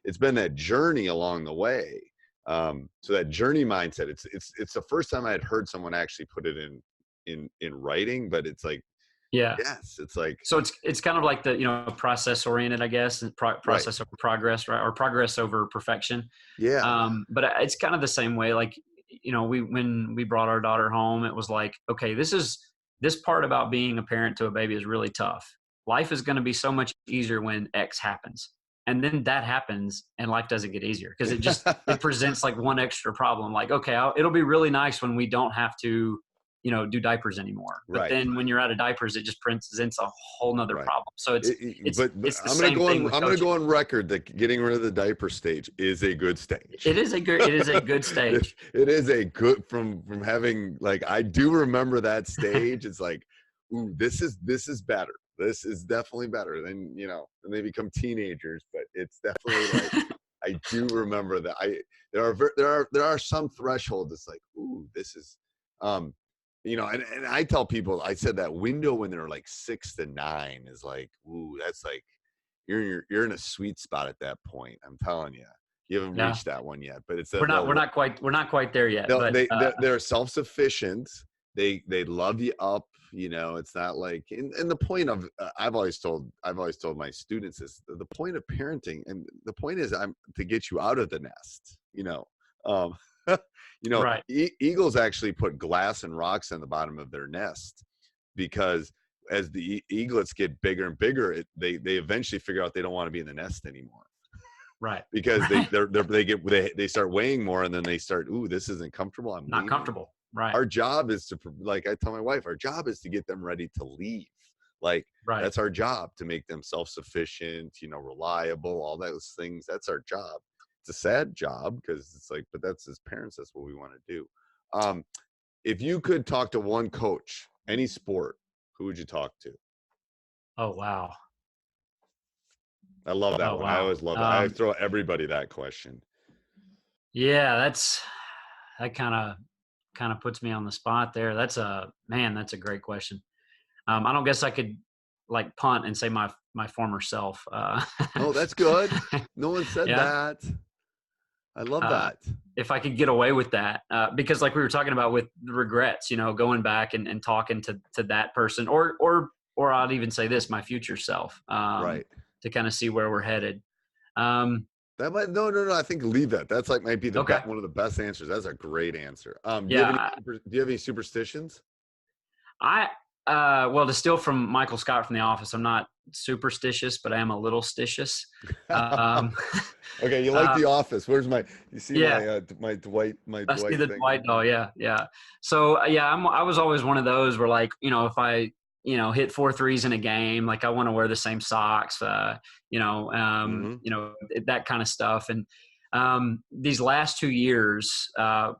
It's been that journey along the way. So that journey mindset, it's the first time I had heard someone actually put it in writing, but it's like, yes, it's like, so it's kind of like the process oriented, I guess, and process over progress, right? Or progress over perfection. But it's kind of the same way. Like, when we brought our daughter home, it was like, okay, this part about being a parent to a baby is really tough. Life is going to be so much easier when X happens. And then that happens and life doesn't get easier, because it presents like one extra problem. Like, okay, it'll be really nice when we don't have to, do diapers anymore. But then when you're out of diapers, it just presents a whole nother problem. So it's I'm going to go on record that getting rid of the diaper stage is a good stage. It is a good stage. It is a good, from having, like, I do remember that stage. It's like, ooh, this is better. This is definitely better than, when they become teenagers, but it's definitely like, I do remember that there are some threshold that's like, ooh, this is You know, and I tell people, I said that window when they're like 6 to 9 is like, ooh, that's like you're in a sweet spot at that point. I'm telling you, you haven't reached that one yet, but it's we're not quite there yet. No, but they're self-sufficient. They love you up. You know, it's not like, and the point of I've always told my students is the point of parenting, and the point is to get you out of the nest. You know, you know, right. Eagles actually put glass and rocks on the bottom of their nest because as the eaglets get bigger and bigger, they eventually figure out they don't want to be in the nest anymore. Right. Because they start weighing more, and then they start, ooh, this isn't comfortable. I'm not leaving. Comfortable. Right. Our job is to, like I tell my wife, our job is to get them ready to leave. Like, that's our job, to make them self-sufficient, you know, reliable, all those things. That's our job. It's a sad job because it's like, but that's, as parents, that's what we want to do. If you could talk to one coach, any sport, who would you talk to? Oh, wow. I love that one. Wow. I always love it. I throw everybody that question. Yeah, that kind of puts me on the spot there. That's a great question. I don't guess I could like punt and say my former self. Oh, that's good. No one said that. I love that. If I could get away with that, because like we were talking about with the regrets, you know, going back and talking to that person, or I'd even say this, my future self, right, to kind of see where we're headed. That might no. I think leave that. That's like might be the one of the best answers. That's a great answer. Do you have any superstitions? Well, to steal from Michael Scott from The Office, I'm not superstitious, but I am a little stitious. Okay, you like The Office. Where's my Dwight? I see the Dwight doll. Yeah. So I was always one of those where, like, you know, if I hit 4 threes in a game, like I want to wear the same socks, you know, that kind of stuff. And these last 2 years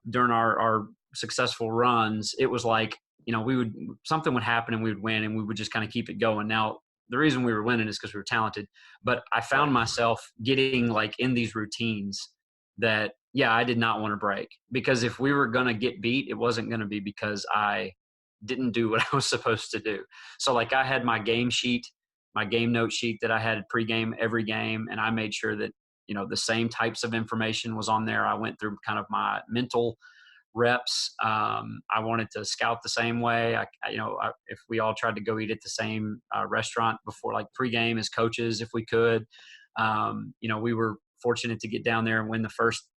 during our successful runs, it was like, you know, something would happen and we would win, and we would just kind of keep it going. Now, the reason we were winning is because we were talented, but I found myself getting like in these routines that, I did not want to break, because if we were going to get beat, it wasn't going to be because I didn't do what I was supposed to do. So like I had my game note sheet that I had pregame every game, and I made sure that, you know, the same types of information was on there. I went through kind of my mental reps. I wanted to scout the same way. If we all tried to go eat at the same restaurant before, like pregame as coaches, if we could, you know, we were fortunate to get down there and win the first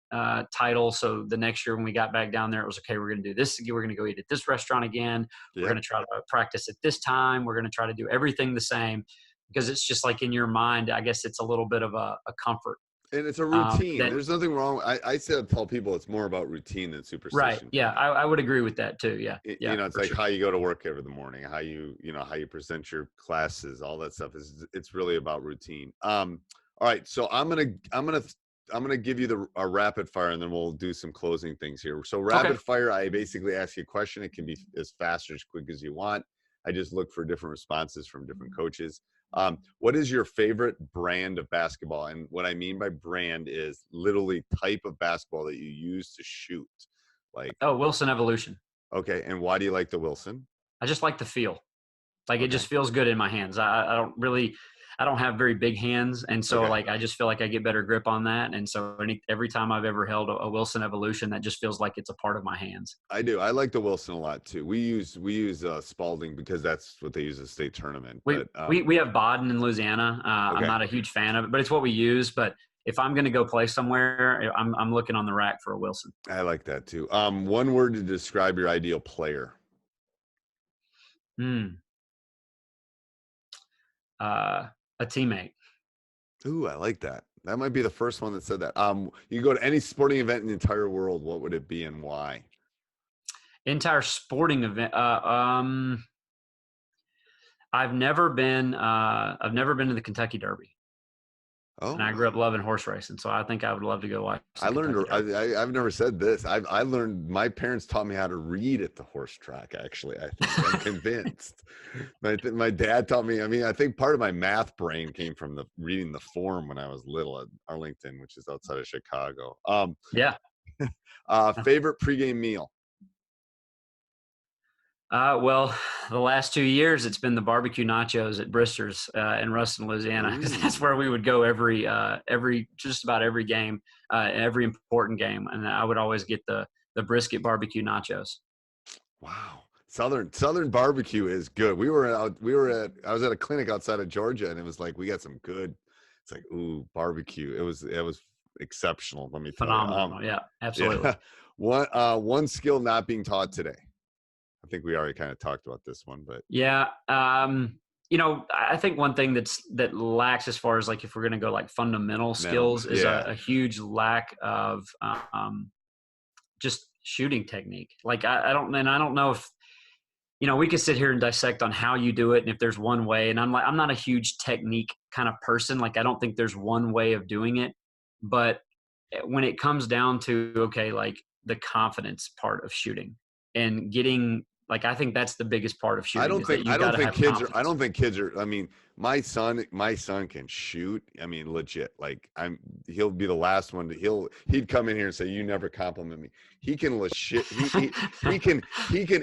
title. So the next year when we got back down there, it was okay. We're going to do this again. We're going to go eat at this restaurant again. We're going to try to practice at this time. We're going to try to do everything the same, because it's just like in your mind, I guess it's a little bit of a comfort. And it's a routine. There's nothing wrong. I tell people it's more about routine than superstition. Right. Yeah. I would agree with that too. Yeah. You know, it's like how you go to work every morning, how you present your classes, all that stuff it's really about routine. All right. So I'm going to give you a rapid fire, and then we'll do some closing things here. So rapid fire, I basically ask you a question. It can be as fast or as quick as you want. I just look for different responses from different coaches. What is your favorite brand of basketball? And what I mean by brand is literally type of basketball that you use to shoot. Like Wilson Evolution. Okay. And why do you like the Wilson? I just like the feel. Like it just feels good in my hands. I don't have very big hands. And so like, I just feel like I get better grip on that. And so every time I've ever held a Wilson Evolution, that just feels like it's a part of my hands. I do. I like the Wilson a lot too. We use Spalding because that's what they use at state tournament. We have Baden in Louisiana. I'm not a huge fan of it, but it's what we use. But if I'm going to go play somewhere, I'm looking on the rack for a Wilson. I like that too. One word to describe your ideal player. A teammate. Ooh, I like that. That might be the first one that said that. You go to any sporting event in the entire world, what would it be and why? Entire sporting event. I've never been to the Kentucky Derby. Oh, and I grew up loving horse racing, so I think I would love to go watch. I've never said this. I learned, my parents taught me how to read at the horse track. Actually, I think I'm convinced. My dad taught me. I mean, I think part of my math brain came from reading the form when I was little at Arlington, which is outside of Chicago. Favorite pregame meal? Well, the last 2 years, it's been the barbecue nachos at Brister's in Ruston, Louisiana, because that's where we would go just about every game, every important game, and I would always get the brisket barbecue nachos. Wow, Southern barbecue is good. I was at a clinic outside of Georgia, and it was like we got some good. It's like barbecue. It was exceptional. Let me tell you. Phenomenal. Yeah, absolutely. Yeah. One skill not being taught today. I think we already kind of talked about this one, but yeah, I think one thing that lacks as far as like if we're going to go like fundamental skills is a huge lack of just shooting technique. Like I don't know if we could sit here and dissect on how you do it and if there's one way. And I'm not a huge technique kind of person. Like I don't think there's one way of doing it, but when it comes down to like the confidence part of shooting and getting. Like I think that's the biggest part of shooting. I don't think kids are. I mean, my son can shoot. I mean, legit. Like he'll be the last one he'd come in here and say, "You never compliment me." He can legit. He can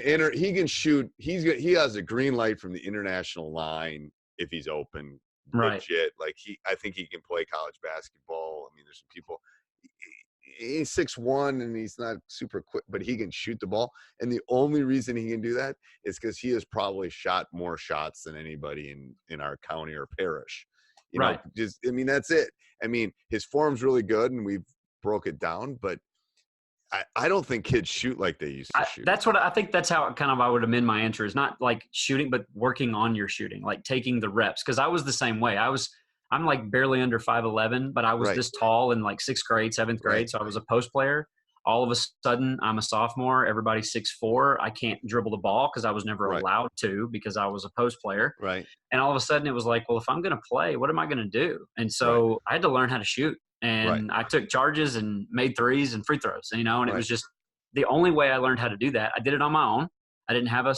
enter. He can shoot. He has a green light from the international line if he's open. Right. Legit. Like I think he can play college basketball. I mean, there's some people. He's 6'1" and he's not super quick, but he can shoot the ball. And the only reason he can do that is because he has probably shot more shots than anybody in our county or parish. You know, that's it. I mean, his form's really good and we've broke it down, but I don't think kids shoot like they used to shoot. That's what I think. That's how I would amend my answer is not like shooting, but working on your shooting, like taking the reps. Cause I was the same way. I'm like barely under 5'11", but I was this tall in like 6th grade, 7th grade. So I was a post player. All of a sudden, I'm a sophomore. Everybody's 6'4". I can't dribble the ball because I was never allowed to because I was a post player. Right. And all of a sudden, it was like, well, if I'm going to play, what am I going to do? And so I had to learn how to shoot. And I took charges and made threes and free throws. And it was just the only way I learned how to do that. I did it on my own. I didn't have a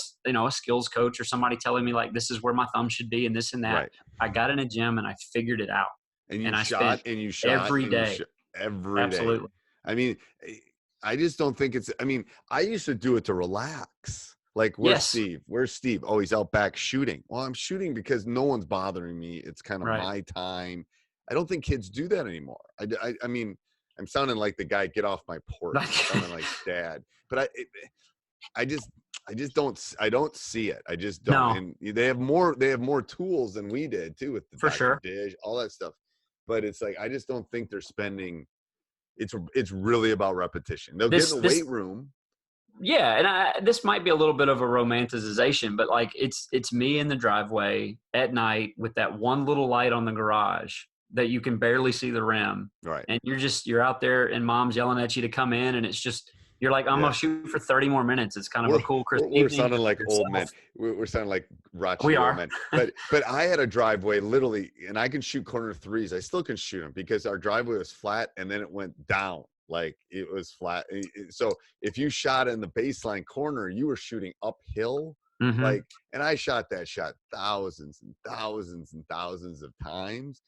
skills coach or somebody telling me like, this is where my thumb should be and this and that. Right. I got in a gym and I figured it out. And you shot every day. Absolutely. I mean, I just don't think I used to do it to relax. Like, where's Steve? Where's Steve? Oh, he's out back shooting. Well, I'm shooting because no one's bothering me. It's kind of my time. I don't think kids do that anymore. I mean, I'm sounding like the guy, get off my porch. I'm sounding like dad. But I don't see it. I just don't. No. And they have more tools than we did too with the dish, all that stuff. But it's like, I just don't think they're spending. It's really about repetition. They'll get in the weight room. Yeah. And this might be a little bit of a romanticization, but like it's me in the driveway at night with that one little light on the garage that you can barely see the rim. Right. And you're out there and mom's yelling at you to come in. And it's just, you're like, I'm going to shoot for 30 more minutes. It's kind of a cool Christmas evening. We're sounding like old men. We're sounding like raunchy old men. But I had a driveway literally, and I can shoot corner threes. I still can shoot them because our driveway was flat and then it went down. Like it was flat. So if you shot in the baseline corner, you were shooting uphill. Mm-hmm. Like, and I shot that shot thousands and thousands and thousands of times.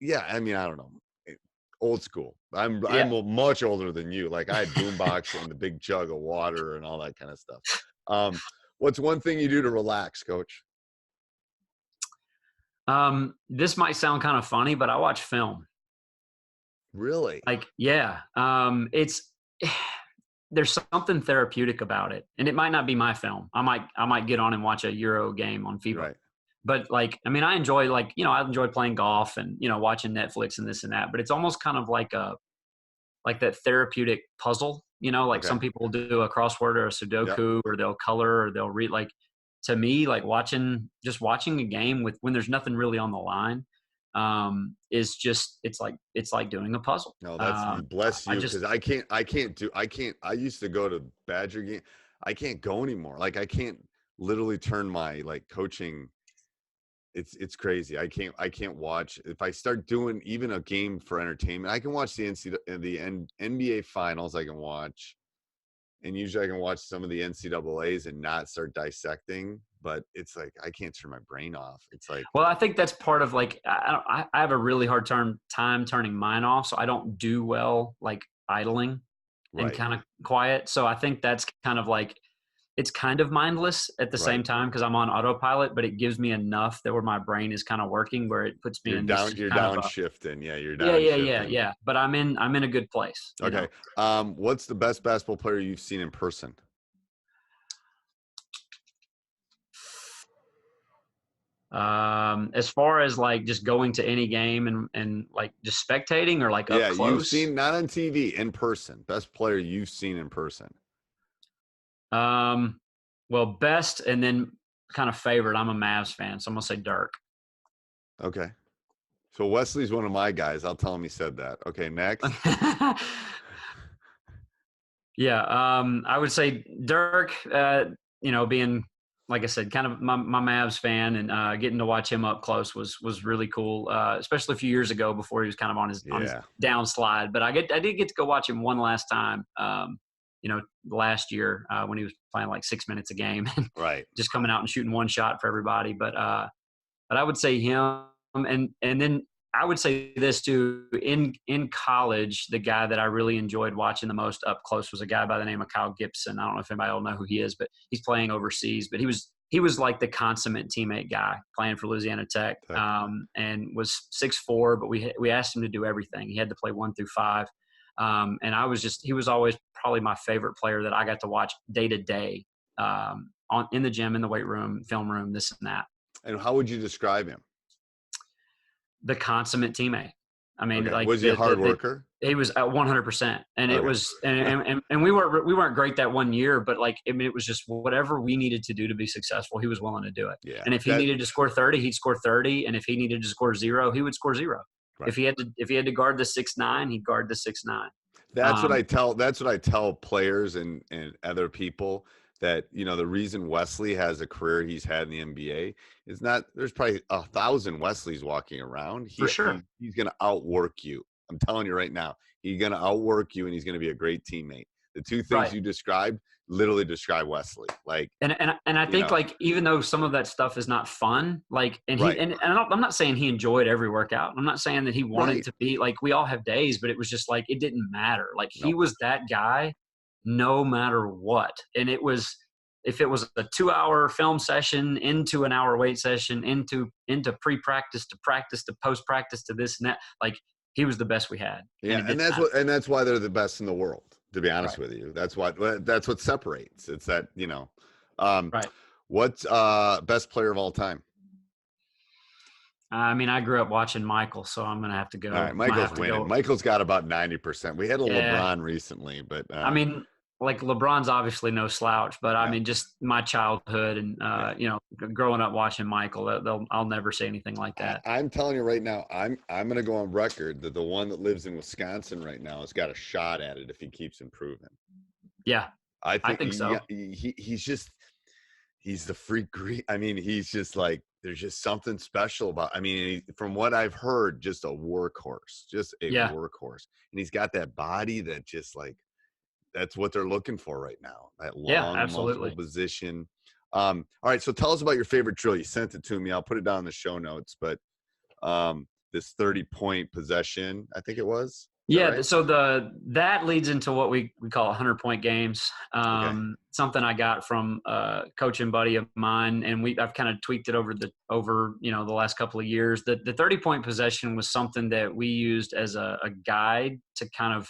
Yeah. I mean, I don't know. Old school. I'm much older than you. Like I had boombox and the big jug of water and all that kind of stuff. What's one thing you do to relax, Coach? This might sound kind of funny, but I watch film. Really? Like, yeah. There's something therapeutic about it, and it might not be my film. I might get on and watch a Euro game on FIBA. Right. But like, I mean, I enjoy I enjoy playing golf and, watching Netflix and this and that, but it's almost kind of like that therapeutic puzzle, some people do a crossword or a Sudoku or they'll color or they'll read. Like to me, like watching a game when there's nothing really on the line, is just, it's like doing a puzzle. No, that's bless you. Cause I used to go to Badger game. I can't go anymore. Like I can't literally turn my coaching. It's crazy. I can't watch. If I start doing even a game for entertainment, I can watch the NBA finals. I can watch, and usually I can watch some of the NCAAs and not start dissecting. But it's like I can't turn my brain off. It's like, well, I think that's part of I have a really hard time turning mine off, so I don't do well idling and kind of quiet. So I think that's kind of it's kind of mindless at the same time because I'm on autopilot, but it gives me enough that where my brain is kind of working, where it puts me you're in down, this you're downshifting. Yeah, you're downshifting. Yeah. But I'm in a good place. Okay. What's the best basketball player you've seen in person? As far as like just going to any game and like just spectating or like up close? You've seen, not on TV, in person. Best player you've seen in person. Well, best and then kind of favorite. I'm a Mavs fan, so I'm gonna say Dirk. Okay. So Wesley's one of my guys. I'll tell him he said that. Okay, next. Yeah, I would say Dirk. Being, like I said, kind of my Mavs fan, and getting to watch him up close was really cool. Especially a few years ago before he was kind of on his downslide. But I did get to go watch him one last time. Last year when he was playing like 6 minutes a game, right? Just coming out and shooting one shot for everybody. But I would say him, and then I would say this too. In college, the guy that I really enjoyed watching the most up close was a guy by the name of Kyle Gibson. I don't know if anybody will know who he is, but he's playing overseas. But he was like the consummate teammate guy playing for Louisiana Tech, and was 6'4", but we asked him to do everything. He had to play 1 through 5. And he was always probably my favorite player that I got to watch day to day, in the gym, in the weight room, film room, this and that. And how would you describe him? The consummate teammate. I mean, like, was he a hard worker? He was at 100%. And it was, and we weren't great that one year, but like, I mean, it was just whatever we needed to do to be successful, he was willing to do it. Yeah. And if he needed to score 30, he'd score 30. And if he needed to score 0, he would score 0. Right. If he had to guard the 6'9", he'd guard the 6'9". That's what I tell players and other people, that, the reason Wesley has a career he's had in the NBA is not, there's probably 1,000 Wesleys walking around. For sure. He's going to outwork you. I'm telling you right now, he's going to outwork you, and he's going to be a great teammate. The two things you described literally describe Wesley. Like, and I think, like, even though some of that stuff is not fun, like, and I'm not saying he enjoyed every workout. I'm not saying that he wanted to be like, we all have days, but it was just like, it didn't matter. Like, he was that guy no matter what. And it was, if it was a 2-hour film session into an hour weight session, into pre-practice to practice to post-practice to this and that, like, he was the best we had. Yeah. And that's why they're the best in the world, to be honest with you. That's what separates. It's that, what's best player of all time? I mean, I grew up watching Michael, so I'm going to have to go. All right, Michael's winning. Michael's got about 90%. We had a LeBron recently, but I mean, like, LeBron's obviously no slouch, but I mean, just my childhood and, growing up watching Michael, I'll never say anything like that. I'm telling you right now, I'm going to go on record that the one that lives in Wisconsin right now has got a shot at it if he keeps improving. Yeah, I think so. He's the freak. I mean, he's just like, there's just something special about, I mean, from what I've heard, just a workhorse, workhorse. And he's got that body that just like, that's what they're looking for right now. That long, multiple position. All right. So tell us about your favorite drill. You sent it to me. I'll put it down in the show notes, but this 30-point possession, I think it was. Yeah. Right? So that leads into what we call 100-point games. Something I got from a coach and buddy of mine, and I've kind of tweaked it over the last couple of years. The 30-point possession was something that we used as a guide to kind of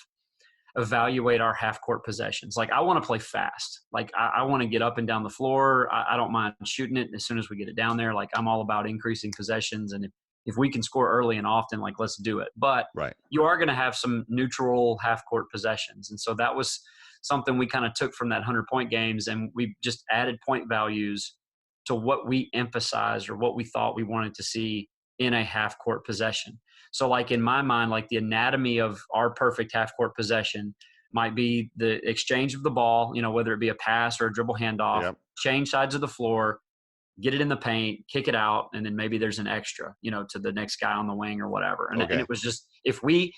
evaluate our half-court possessions. Like, I want to play fast. Like, I want to get up and down the floor. I don't mind shooting it as soon as we get it down there. Like, I'm all about increasing possessions. And if we can score early and often, like, let's do it. But you are going to have some neutral half-court possessions. And so that was something we kind of took from that 100-point games, and we just added point values to what we emphasized or what we thought we wanted to see in a half-court possession. So, like, in my mind, like, the anatomy of our perfect half-court possession might be the exchange of the ball, whether it be a pass or a dribble handoff, change sides of the floor, get it in the paint, kick it out, and then maybe there's an extra, to the next guy on the wing or whatever. And it was just, if we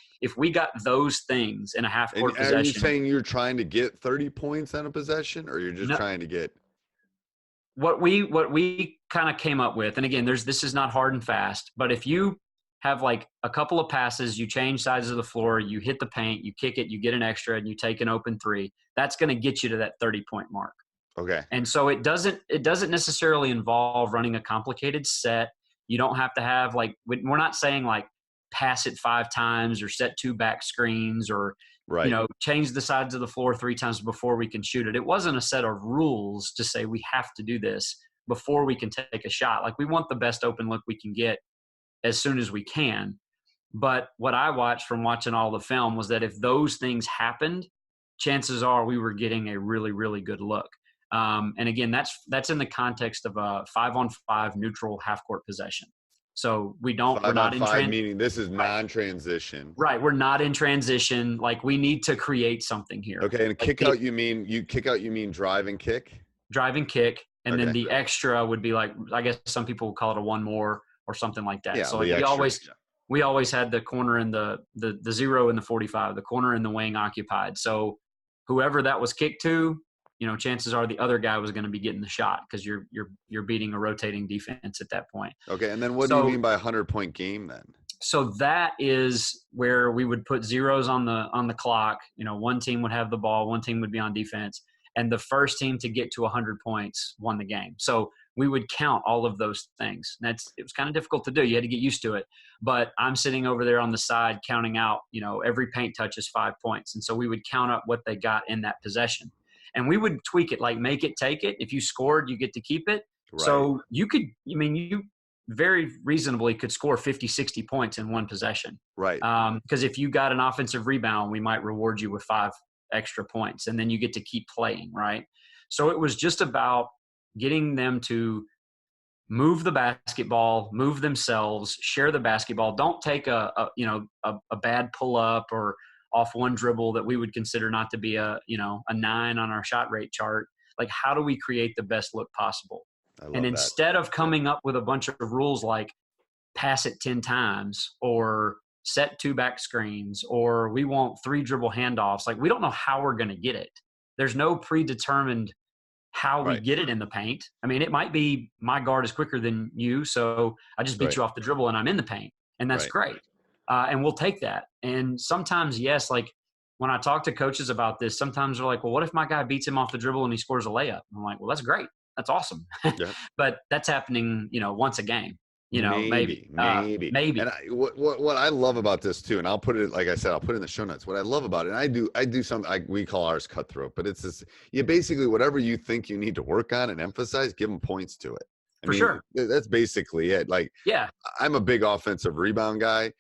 got those things in a half-court possession. Are you saying you're trying to get 30 points on a possession, or you're just trying to get – What we kind of came up with, and again, this is not hard and fast, but if you have like a couple of passes, you change sides of the floor, you hit the paint, you kick it, you get an extra, and you take an open 3, that's going to get you to that 30-point mark. Okay. And so it doesn't necessarily involve running a complicated set. You don't have to have like, we're not saying like pass it 5 times or set 2 back screens or, right. Change the sides of the floor 3 times before we can shoot it. It wasn't a set of rules to say we have to do this before we can take a shot. Like we want the best open look we can get as soon as we can. But what I watched from watching all the film was that if those things happened, chances are we were getting a really, really good look. And again, that's in the context of a 5-on-5 neutral half court possession. So we're not in transition. Meaning this is non-transition. Right. We're not in transition. Like we need to create something here. Okay. And kick out, you mean drive and kick? Drive and kick. And then the extra would be like, I guess some people would call it a one more or something like that. Yeah, so like we always had the corner in the 0 and the 45, the corner in the wing occupied. So whoever that was kicked to, chances are the other guy was going to be getting the shot because you're beating a rotating defense at that point. Okay, and then what do you mean by 100-point game then? So that is where we would put zeros on the clock. One team would have the ball, one team would be on defense, and the first team to get to 100 points won the game. So we would count all of those things. It was kind of difficult to do. You had to get used to it. But I'm sitting over there on the side counting out, every paint touch is 5 points. And so we would count up what they got in that possession. And we would tweak it, like make it, take it. If you scored, you get to keep it. Right. So you very reasonably could score 50, 60 points in one possession. Right. Because if you got an offensive rebound, we might reward you with 5 extra points. And then you get to keep playing, right? So it was just about getting them to move the basketball, move themselves, share the basketball. Don't take a bad pull up or off one dribble that we would consider not to be a 9 on our shot rate chart. Like, how do we create the best look possible? And instead of coming up with a bunch of rules like pass it 10 times or set 2 back screens, or we want 3 dribble handoffs, like we don't know how we're going to get it. There's no predetermined how we get it in the paint. I mean, it might be my guard is quicker than you, so I just beat you off the dribble and I'm in the paint, and that's great. And we'll take that. And sometimes, yes, like when I talk to coaches about this, sometimes they're like, well, what if my guy beats him off the dribble and he scores a layup? I'm like, well, that's great. That's awesome. Yeah. But that's happening, once a game. Maybe. And what I love about this too, and I'll put it, like I said, I'll put it in the show notes. What I love about it, and I do something we call ours cutthroat, but it's this, basically whatever you think you need to work on and emphasize, give them points to it. For sure. That's basically it. Like, yeah, I'm a big offensive rebound guy.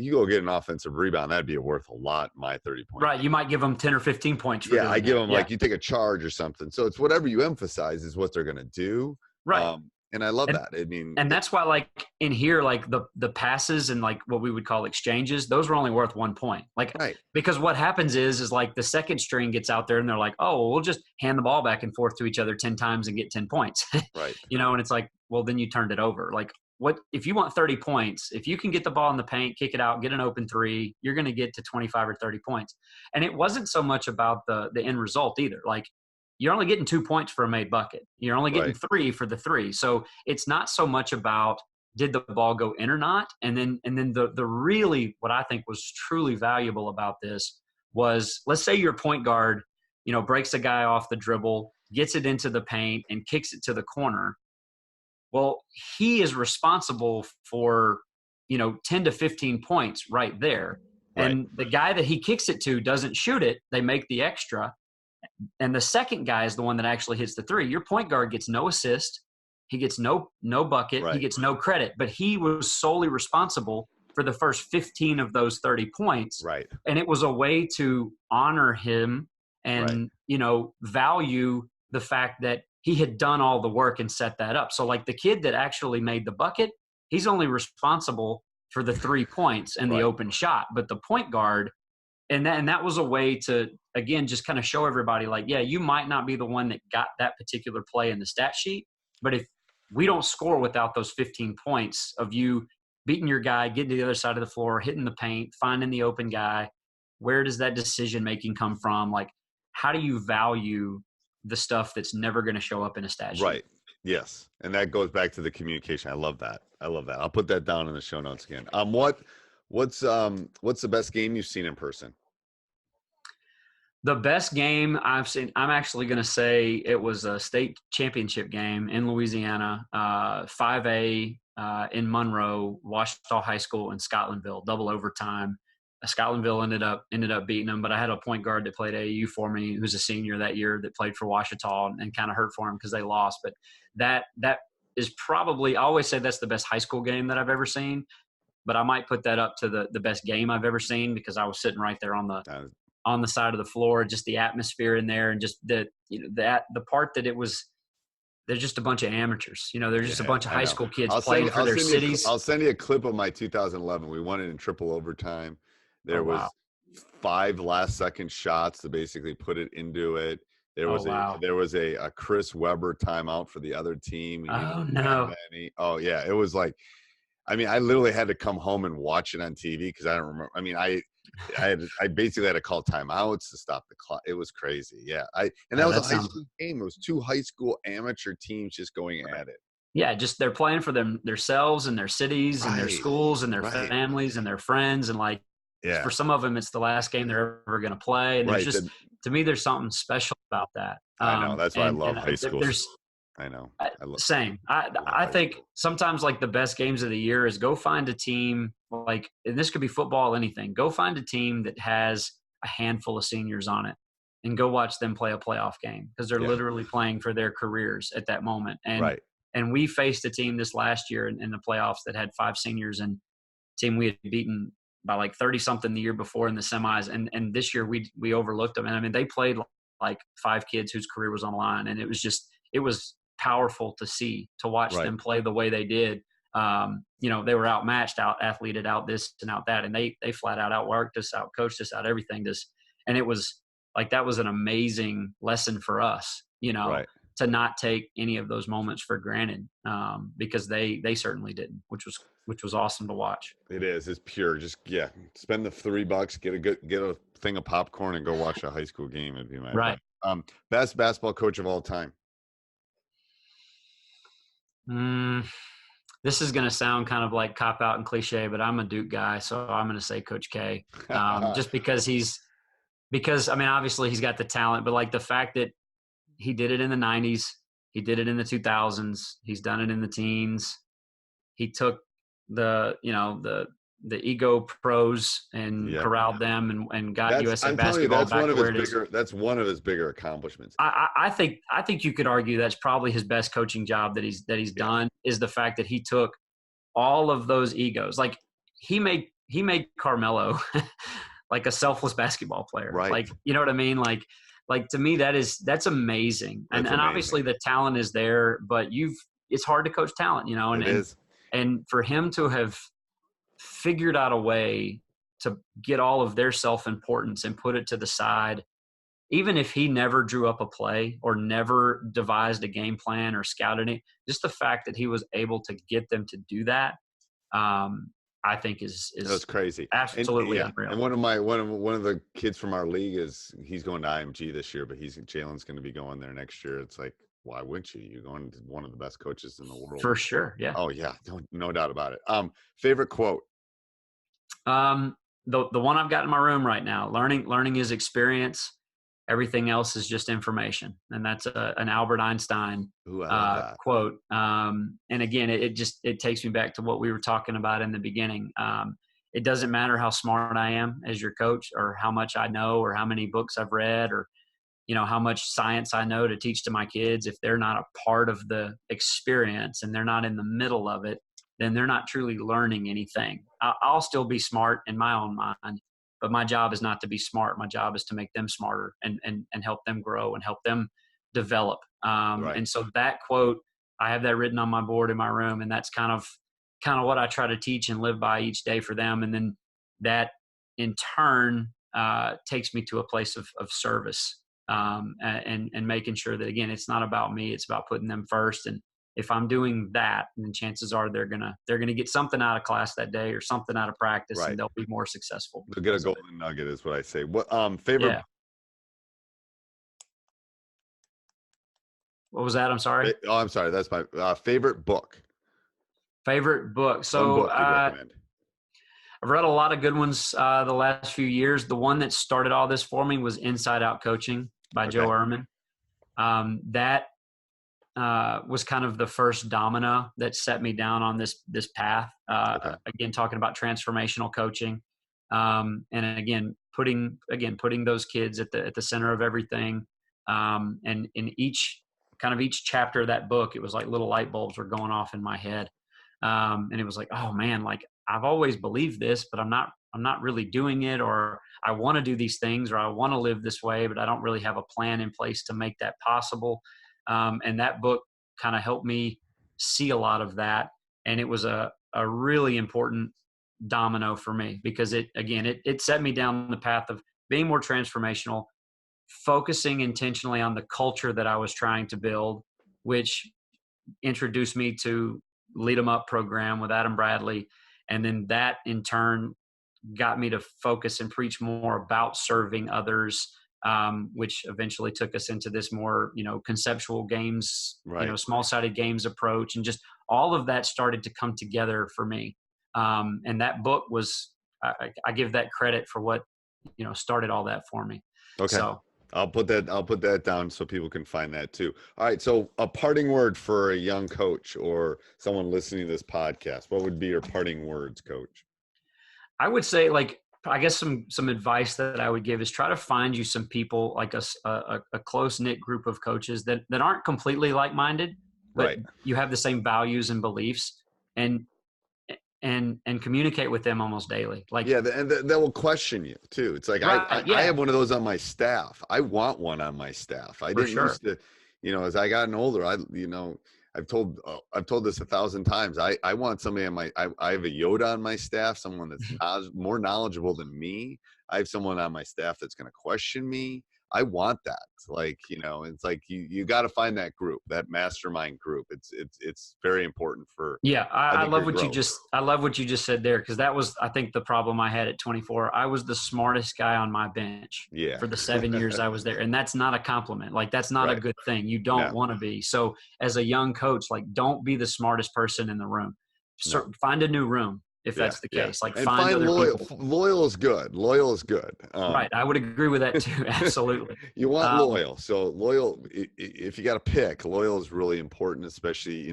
You go get an offensive rebound, that'd be worth a lot, my 30 points. Right. You might give them 10 or 15 points. For I give them like you take a charge or something. So it's whatever you emphasize is what they're going to do. Right. And I love that. I mean, and that's why, like in here, like the passes and like what we would call exchanges, those were only worth 1 point. Like, because what happens is like the second string gets out there and they're like, oh, well, we'll just hand the ball back and forth to each other 10 times and get 10 points. Right. And it's like, well, then you turned it over. Like, what if you want 30 points? If you can get the ball in the paint, kick it out, get an open 3, you're going to get to 25 or 30 points. And it wasn't so much about the end result either. Like, you're only getting 2 points for a made bucket. You're only getting 3 for the 3. So it's not so much about did the ball go in or not. And then the really, what I think was truly valuable about this was, let's say your point guard, breaks a guy off the dribble, gets it into the paint and kicks it to the corner. Well, he is responsible for, 10 to 15 points right there. Right. And the guy that he kicks it to doesn't shoot it. They make the extra. And the second guy is the one that actually hits the 3. Your point guard gets no assist. He gets no bucket. Right. He gets no credit. But he was solely responsible for the first 15 of those 30 points. Right. And it was a way to honor him and, value the fact that he had done all the work and set that up. So like the kid that actually made the bucket, he's only responsible for the 3 points and the open shot. But the point guard, and that was a way to, again, just kind of show everybody like, yeah, you might not be the one that got that particular play in the stat sheet, but if we don't score without those 15 points of you beating your guy, getting to the other side of the floor, hitting the paint, finding the open guy, where does that decision-making come from? Like, how do you value the stuff that's never going to show up in a stat sheet? Right. Yes. And that goes back to the communication. I love that. I'll put that down in the show notes again. What's the best game you've seen in person? The best game I've seen, I'm actually going to say it was a state championship game in Louisiana, 5A in Monroe, Ouachita High School in Scotlandville, double overtime. Scotlandville ended up beating them, but I had a point guard that played AAU for me, who's a senior that year, that played for Ouachita, and kind of hurt for him because they lost. But that is probably, I always say that's the best high school game that I've ever seen, but I might put that up to the best game I've ever seen, because I was sitting right there on the side of the floor, just the atmosphere in there, and just the part that it was, they're just a bunch of amateurs. They're just a bunch of high school kids playing for their cities. I'll send you a clip of my 2011. We won it in triple overtime. There was 5 last-second shots to basically put it into it. There was a Chris Webber timeout for the other team. Oh no! Yeah, it was like, I literally had to come home and watch it on TV because I don't remember. I basically had to call timeouts to stop the clock. It was crazy. Yeah. That was a high school game. It was 2 high school amateur teams just going at it. Yeah. Just they're playing for themselves and their cities and their schools and their families and their friends. And for some of them, it's the last game they're ever going to play. And there's just, to me, there's something special about that. I know. That's why I love high school. I know. Same. I think sometimes like the best games of the year is go find a team and this could be football, anything. Go find a team that has a handful of seniors on it and go watch them play a playoff game, because they're literally playing for their careers at that moment. And we faced a team this last year in the playoffs that had 5 seniors, and team we had beaten by like 30 something the year before in the semis. And this year we overlooked them. And they played like 5 kids whose career was on the line. And it was powerful to watch them play the way they did. They were outmatched, out-athleted, out this and out that, and they flat out outworked us, out-coached us, out everything. And it was like, that was an amazing lesson for us, to not take any of those moments for granted, because they certainly didn't, which was awesome to watch. It is. It's pure. Just spend the $3, get a thing of popcorn, and go watch a high school game. It'd be my right. Best basketball coach of all time. This is going to sound kind of like cop out and cliche, but I'm a Duke guy, so I'm going to say Coach K. Just because obviously he's got the talent, but like the fact that he did it in the 90s, he did it in the 2000s, he's done it in the teens. He took the ego pros and corralled them and got USA basketball back to where it is. That's one of his bigger accomplishments. I think you could argue that's probably his best coaching job that he's done, is the fact that he took all of those egos. Like he made Carmelo like a selfless basketball player. Right. Like, you know what I mean? Like to me, that's amazing. And obviously the talent is there, but it's hard to coach talent, and it is. And for him to have figured out a way to get all of their self-importance and put it to the side, even if he never drew up a play or never devised a game plan or scouted it, just the fact that he was able to get them to do that, I think is that's crazy, absolutely unreal. And one of the kids from our league he's going to IMG this year, but Jalen's going to be going there next year. It's like, why wouldn't you? You're going to one of the best coaches in the world. For sure, yeah. Oh yeah, no doubt about it. Favorite quote? The one I've got in my room right now. Learning is experience. Everything else is just information, and that's an Albert Einstein quote. And again, it takes me back to what we were talking about in the beginning. It doesn't matter how smart I am as your coach, or how much I know, or how many books I've read, or how much science I know to teach to my kids. If they're not a part of the experience and they're not in the middle of it, then they're not truly learning anything. I'll still be smart in my own mind, but my job is not to be smart. My job is to make them smarter and help them grow and help them develop. Right. And so that quote, I have that written on my board in my room, and that's kind of what I try to teach and live by each day for them. And then that in turn takes me to a place of service. And making sure that, again, it's not about me, it's about putting them first. And if I'm doing that, then chances are they're gonna get something out of class that day, or something out of practice, and they'll be more successful. They'll get a golden nugget, is what I say. What favorite? Yeah. What was that? I'm sorry. Oh, I'm sorry. That's my favorite book. Favorite book. So one book you recommend. I've read a lot of good ones the last few years. The one that started all this for me was Inside Out Coaching by Joe Ehrmann. That was kind of the first domino that set me down on this path. Again, talking about transformational coaching, and again putting those kids at the center of everything. And in each chapter of that book, it was like little light bulbs were going off in my head, and it was like, oh man, like I've always believed this, but I'm not really doing it, or I want to do these things, or I want to live this way, but I don't really have a plan in place to make that possible. And that book kind of helped me see a lot of that. And it was a really important domino for me, because it set me down the path of being more transformational, focusing intentionally on the culture that I was trying to build, which introduced me to Lead 'em Up program with Adam Bradley. And then that in turn got me to focus and preach more about serving others, which eventually took us into this more, conceptual games, small-sided games approach. And just all of that started to come together for me. And that book was, I give that credit for what, started all that for me. Okay. So I'll put that down so people can find that too. All right. So a parting word for a young coach or someone listening to this podcast, what would be your parting words, Coach? I would say, I guess some advice that I would give is try to find you some people, like a close-knit group of coaches that aren't completely like-minded, but you have the same values and beliefs, and communicate with them almost daily. And they will question you too. It's like, I have one of those on my staff. I want one on my staff. I didn't used to, as I gotten older, I've told this 1,000 times. I want somebody I have a Yoda on my staff, someone that's more knowledgeable than me. I have someone on my staff that's going to question me. I want that. It's like you got to find that group, that mastermind group. It's very important for. Yeah. I love what you just said there. 'Cause that was, I think, the problem I had at 24. I was the smartest guy on my bench for the 7 years I was there. And that's not a compliment. That's not a good thing. You don't want to be. So as a young coach, don't be the smartest person in the room. Find a new room. If that's the case, and find loyal is good. Loyal is good. Right. I would agree with that too. Absolutely. You want loyal. So loyal, if you got to pick, loyal is really important, especially,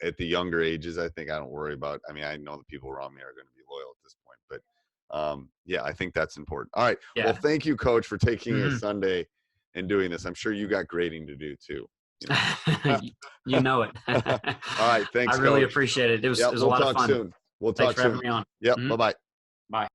at the younger ages. I think I don't worry about, I know the people around me are going to be loyal at this point, but I think that's important. All right. Yeah. Well, thank you, Coach, for taking a Sunday and doing this. I'm sure you got grading to do too. You know it. All right. Thanks. I really appreciate it. It was a lot of fun. Soon. We'll talk soon. Thanks for having me on. Yep. Bye-bye. Bye.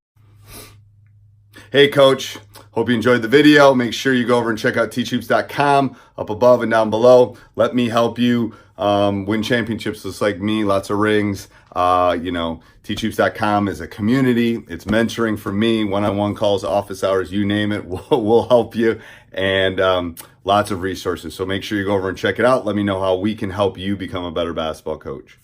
Hey, Coach. Hope you enjoyed the video. Make sure you go over and check out teachhoops.com up above and down below. Let me help you win championships just like me. Lots of rings. Teachhoops.com is a community. It's mentoring for me, one-on-one calls, office hours, you name it. We'll help you, and lots of resources. So make sure you go over and check it out. Let me know how we can help you become a better basketball coach.